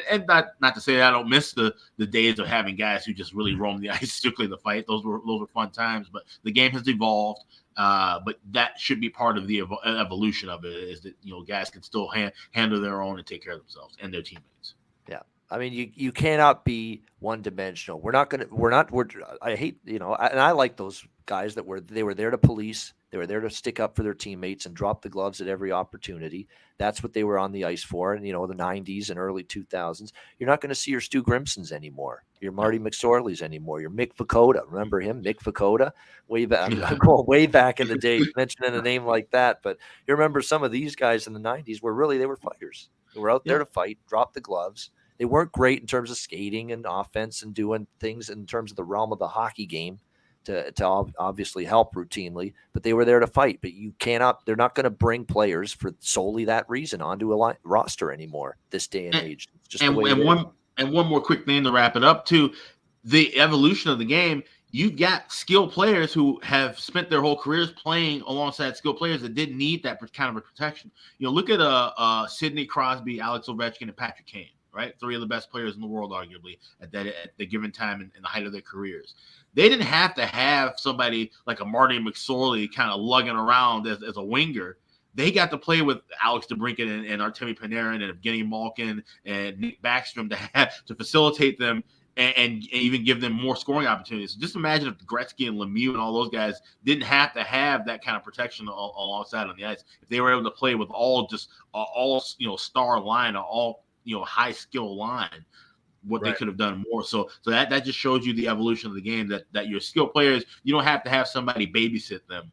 and not to say that I don't miss the days of having guys who just really roam the ice strictly to fight. Those were fun times. But the game has evolved. But that should be part of the evolution of it, is that guys can still handle their own and take care of themselves and their teammates. Yeah. I mean, you cannot be one dimensional. I hate, and I like those guys they were there to police. They were there to stick up for their teammates and drop the gloves at every opportunity. That's what they were on the ice for. And, the 90s and early 2000s, you're not going to see your Stu Grimsons anymore. Your Marty McSorleys anymore. Your Mick Vukota. Remember him? Mick Vukota? Way back. I'm going way back in the day mentioning a name like that. But you remember some of these guys in the 90s they were fighters. They were out there to fight, drop the gloves. They weren't great in terms of skating and offense and doing things in terms of the realm of the hockey game to obviously help routinely, but they were there to fight. But they're not going to bring players for solely that reason onto a roster anymore this day and age. It's just one more quick thing to wrap it up too. The evolution of the game, you've got skilled players who have spent their whole careers playing alongside skilled players that didn't need that kind of a protection. Look at Sidney Crosby, Alex Ovechkin, and Patrick Kane. Right, 3 of the best players in the world, arguably, at the given time in the height of their careers. They didn't have to have somebody like a Marty McSorley kind of lugging around as a winger. They got to play with Alex DeBrincat and Artemi Panarin and Evgeny Malkin and Nick Backstrom to facilitate them and even give them more scoring opportunities. So just imagine if Gretzky and Lemieux and all those guys didn't have to have that kind of protection alongside on the ice. If they were able to play with all star line or all high skill line, they could have done more. So that just shows you the evolution of the game, that your skilled players, you don't have to have somebody babysit them.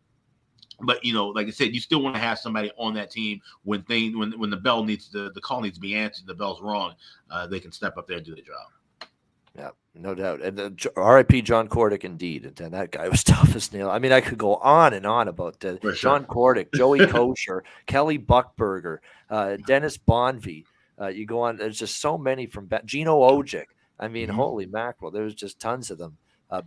But like I said, you still want to have somebody on that team when the bell the call needs to be answered, the bell's rung, they can step up there and do their job. Yeah, no doubt. And R.I.P. John Kordick, indeed. And that guy was tough as nails. I mean, I could go on and on about John Kordick, Joey Kosher, Kelly Buckberger, Dennis Bonvie. You go on. There's just so many from Gino Ojic. I mean, holy mackerel! There was just tons of them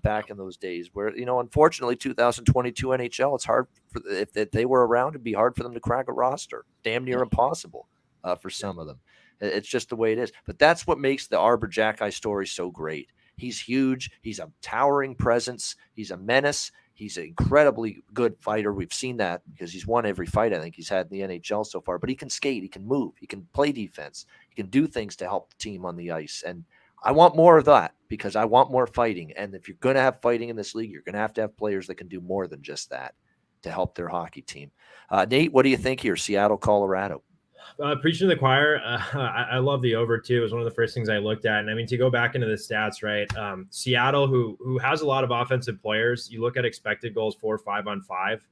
back in those days. Where unfortunately, 2022 NHL, it's hard if they were around, it'd be hard for them to crack a roster. Damn near impossible for some of them. It's just the way it is. But that's what makes the Arbor Jackeye story so great. He's huge. He's a towering presence. He's a menace. He's an incredibly good fighter. We've seen that because he's won every fight I think he's had in the NHL so far. But he can skate. He can move. He can play defense. He can do things to help the team on the ice. And I want more of that because I want more fighting. And if you're going to have fighting in this league, you're going to have players that can do more than just that to help their hockey team. Nate, what do you think here? Seattle, Colorado. Preaching to the choir, I love the over too. It was one of the first things I looked at. And I mean, to go back into the stats, right? Seattle, who has a lot of offensive players, you look at expected goals 4 or 5 on 5.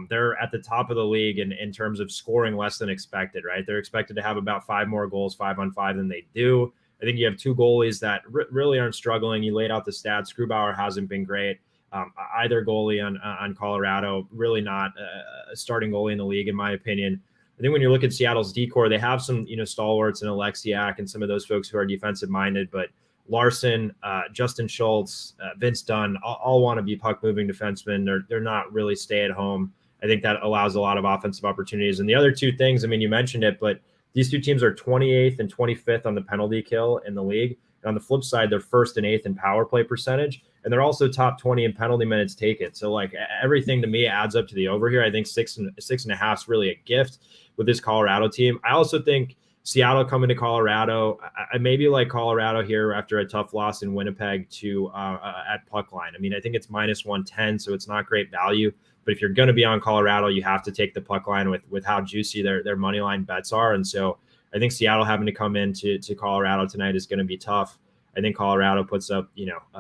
They're at the top of the league in terms of scoring less than expected, right? They're expected to have about 5 more goals 5 on 5 than they do. I think you have 2 goalies that really aren't struggling. You laid out the stats. Grubauer hasn't been great. Either goalie on Colorado, really not a starting goalie in the league, in my opinion. I think when you look at Seattle's decor, they have some, stalwarts and Alexiak and some of those folks who are defensive minded, but Larson, Justin Schultz, Vince Dunn, all want to be puck moving defensemen. They're not really stay at home. I think that allows a lot of offensive opportunities. And the other 2 things, I mean, you mentioned it, but these 2 teams are 28th and 25th on the penalty kill in the league. And on the flip side, they're 1st and 8th in power play percentage. And they're also top 20 in penalty minutes taken. So like everything to me adds up to the over here. I think 6.5 is really a gift with this Colorado team. I also think Seattle coming to Colorado, I maybe like Colorado here after a tough loss in Winnipeg to at puck line. I mean, I think it's -110, so it's not great value. But if you're going to be on Colorado, you have to take the puck line with how juicy their money line bets are. And so I think Seattle having to come into Colorado tonight is going to be tough. I think Colorado puts up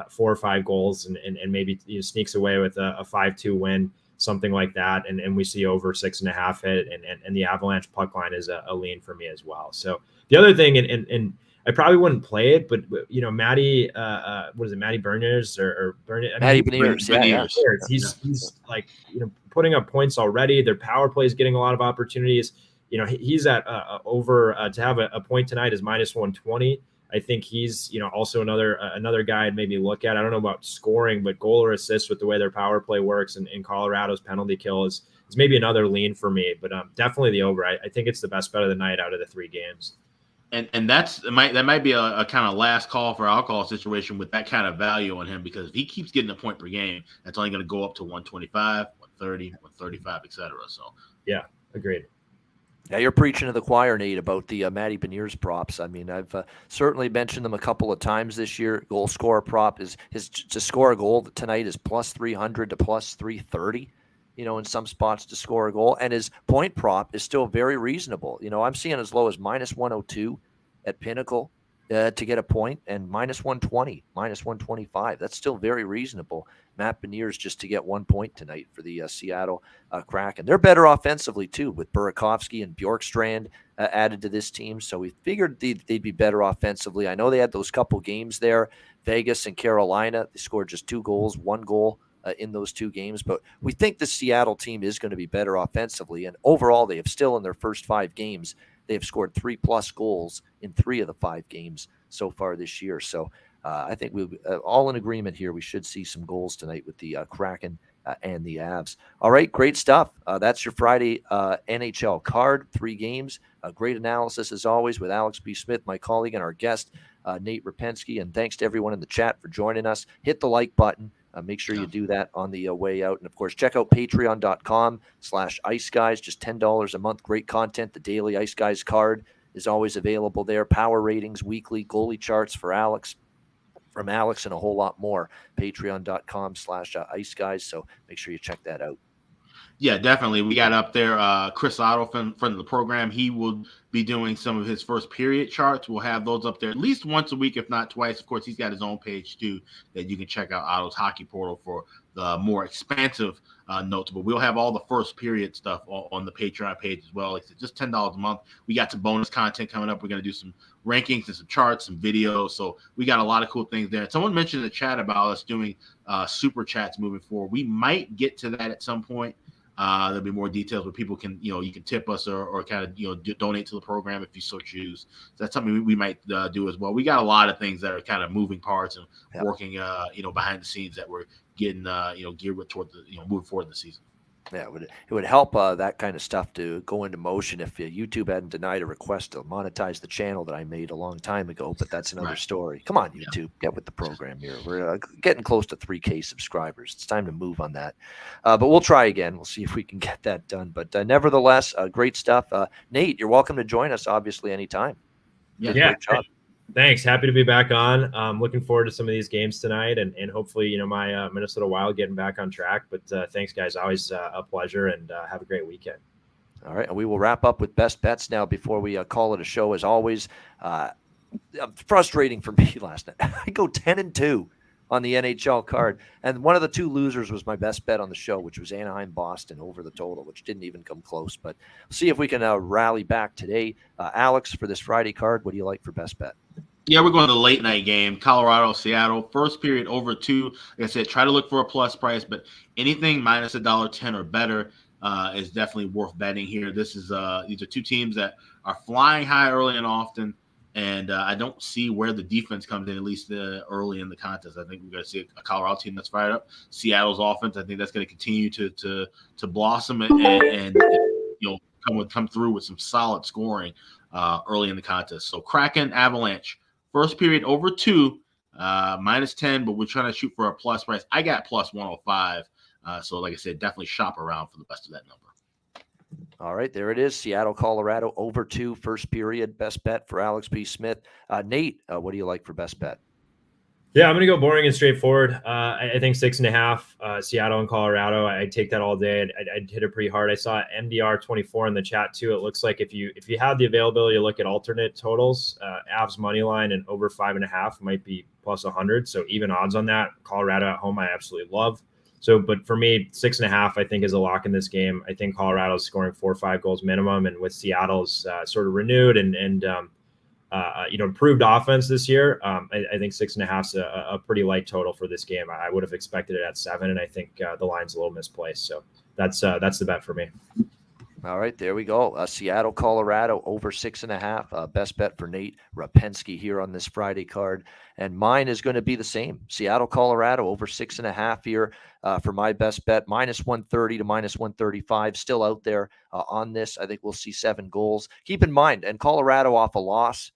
4 or 5 goals and maybe sneaks away with a 5-2 win, something like that. And we see over 6.5 hit and the Avalanche puck line is a lean for me as well. So the other thing, and I probably wouldn't play it, but Matty, what is it? Matty Beniers or Beniers? Matty Beniers. Yeah. He's like, putting up points already. Their power play is getting a lot of opportunities. He's at over to have a point tonight is -120. I think he's, also another guy I'd maybe look at. I don't know about scoring, but goal or assist with the way their power play works, and Colorado's penalty kill is maybe another lean for me. But definitely the over. I think it's the best bet of the night out of the 3 games. And that might be a kind of last call for alcohol situation with that kind of value on him, because if he keeps getting a point per game, that's only going to go up to 125, 130, 135, etc. So yeah, agreed. Yeah, you're preaching to the choir, Nate, about the Matty Beniers props. I mean, I've certainly mentioned them a couple of times this year. Goal scorer prop is to score a goal tonight is plus 300 to plus 330. In some spots to score a goal. And his point prop is still very reasonable. I'm seeing as low as minus 102 at Pinnacle to get a point, and minus 120, minus 125. That's still very reasonable. Matt Beniers just to get 1 point tonight for the Seattle Kraken. They're better offensively, too, with Burakovsky and Bjorkstrand added to this team. So we figured they'd be better offensively. I know they had those couple games there, Vegas and Carolina. They scored just 2 goals, 1 goal in those 2 games. But we think the Seattle team is going to be better offensively. And overall, they have still in their first 5 games, they have scored 3+ goals in 3 of the 5 games so far this year. So I think we're all in agreement here. We should see some goals tonight with the Kraken and the Avs. All right, great stuff. That's your Friday NHL card, 3 games. Great analysis as always with Alex B. Smith, my colleague, and our guest, Nate Rapensky. And thanks to everyone in the chat for joining us. Hit the like button. Make sure you do that on the way out. And, of course, check out patreon.com/Ice Guys. Just $10 a month. Great content. The daily Ice Guys card is always available there. Power ratings, weekly goalie charts from Alex, and a whole lot more. Patreon.com/Ice Guys. So make sure you check that out. Yeah, definitely. We got up there Chris Otto, friend of the program. He will be doing some of his first period charts. We'll have those up there at least once a week, if not twice. Of course, he's got his own page, too, that you can check out, Otto's Hockey Portal, for the more expansive notes. But we'll have all the first period stuff on the Patreon page as well. Like I said, just $10 a month. We got some bonus content coming up. We're going to do some rankings and some charts, some videos. So we got a lot of cool things there. Someone mentioned in the chat about us doing super chats moving forward. We might get to that at some point. There'll be more details where people can, you can tip us or kind of, donate to the program if you so choose. So that's something we might do as well. We got a lot of things that are kind of moving parts and working, behind the scenes that we're getting, geared toward moving forward in the season. Yeah, it would help that kind of stuff to go into motion if YouTube hadn't denied a request to monetize the channel that I made a long time ago, but that's another story. Come on, YouTube, get with the program here. We're getting close to 3K subscribers. It's time to move on that. But we'll try again. We'll see if we can get that done. But nevertheless, great stuff. Nate, you're welcome to join us, obviously, anytime. Yeah. Great job. Thanks. Happy to be back on. Looking forward to some of these games tonight and hopefully, my Minnesota Wild getting back on track. But thanks, guys. Always a pleasure, and have a great weekend. All right. And we will wrap up with best bets now before we call it a show. As always, frustrating for me last night. I go 10-2 on the NHL card. And one of the 2 losers was my best bet on the show, which was Anaheim-Boston over the total, which didn't even come close. But we'll see if we can rally back today. Alex, for this Friday card, what do you like for best bet? Yeah, we're going to the late night game, Colorado, Seattle. First period over 2. Like I said, try to look for a plus price, but anything minus $1.10 or better is definitely worth betting here. These are 2 teams that are flying high early and often, and I don't see where the defense comes in, at least early in the contest. I think we're going to see a Colorado team that's fired up. Seattle's offense, I think that's going to continue to blossom and come through with some solid scoring early in the contest. So Kraken, Avalanche. First period over 2, minus 10, but we're trying to shoot for a plus price. I got plus 105. So like I said, definitely shop around for the best of that number. All right, there it is. Seattle, Colorado, over 2, first period. Best bet for Alex B. Smith. Nate, what do you like for best bet? Yeah, I'm going to go boring and straightforward. I think 6.5, Seattle and Colorado. I'd take that all day. I'd hit it pretty hard. I saw MDR 24 in the chat too. It looks like if you have the availability to look at alternate totals, Avs money line and over 5.5 might be plus 100. So even odds on that. Colorado at home, I absolutely love. So, but for me, 6.5, I think is a lock in this game. I think Colorado's scoring 4 or 5 goals minimum, and with Seattle's sort of renewed and improved offense this year, I think 6.5 is a pretty light total for this game. I would have expected it at 7, and I think the line's a little misplaced. So that's the bet for me. All right, there we go. Seattle, Colorado, over 6.5. Best bet for Nate Rapensky here on this Friday card. And mine is going to be the same. Seattle, Colorado, over 6.5 here for my best bet. Minus 130 to minus 135. Still out there on this. I think we'll see 7 goals. Keep in mind, and Colorado off a loss.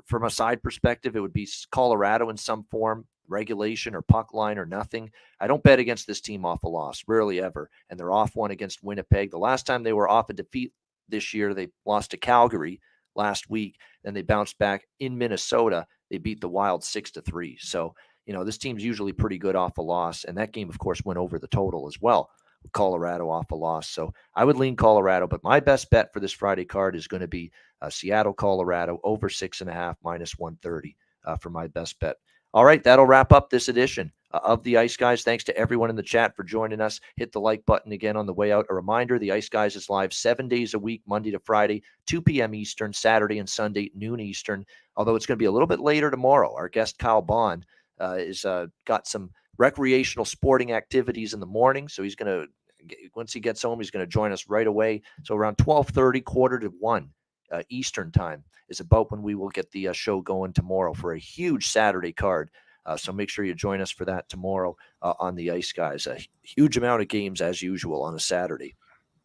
From a side perspective, it would be Colorado in some form, regulation or puck line or nothing. I don't bet against this team off a loss, rarely ever. And they're off one against Winnipeg. The last time they were off a defeat this year, they lost to Calgary last week. Then they bounced back in Minnesota. They beat the Wild 6-3. So, this team's usually pretty good off a loss. And that game, of course, went over the total as well. Colorado off a loss. So I would lean Colorado, but my best bet for this Friday card is going to be Seattle, Colorado, over 6.5, minus 130 for my best bet. All right, that'll wrap up this edition of the Ice Guys. Thanks to everyone in the chat for joining us. Hit the like button again on the way out. A reminder, the Ice Guys is live 7 days a week, Monday to Friday, 2 p.m. Eastern, Saturday and Sunday, noon Eastern, although it's going to be a little bit later tomorrow. Our guest, Kyle Bond, is got some recreational sporting activities in the morning, so he's going to, once he gets home, he's going to join us right away. So around 12:30, quarter to 1 Eastern time is about when we will get the show going tomorrow for a huge Saturday card. So make sure you join us for that tomorrow on the Ice Guys. A huge amount of games as usual on a Saturday.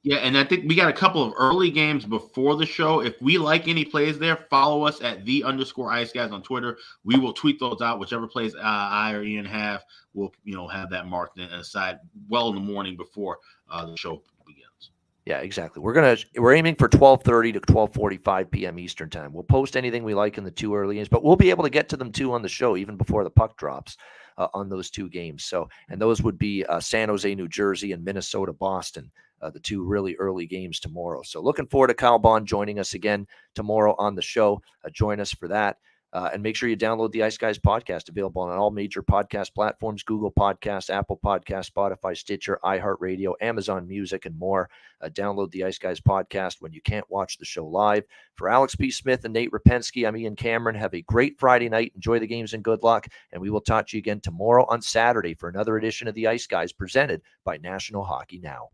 Yeah, and I think we got a couple of early games before the show. If we like any plays there, follow us at _Ice Guys on Twitter. We will tweet those out. Whichever plays I or Ian have, we'll have that marked aside well in the morning before the show begins. Yeah, exactly. We're aiming for 12:30 to 12:45 p.m. Eastern time. We'll post anything we like in the 2 early games, but we'll be able to get to them too on the show even before the puck drops on those 2 games. So, and those would be San Jose, New Jersey, and Minnesota, Boston. The 2 really early games tomorrow. So looking forward to Kyle Bond joining us again tomorrow on the show. Join us for that. And make sure you download the Ice Guys podcast, available on all major podcast platforms, Google Podcasts, Apple Podcasts, Spotify, Stitcher, iHeartRadio, Amazon Music, and more. Download the Ice Guys podcast when you can't watch the show live. For Alex P. Smith and Nate Rapensky, I'm Ian Cameron. Have a great Friday night. Enjoy the games and good luck. And we will talk to you again tomorrow on Saturday for another edition of the Ice Guys presented by National Hockey Now.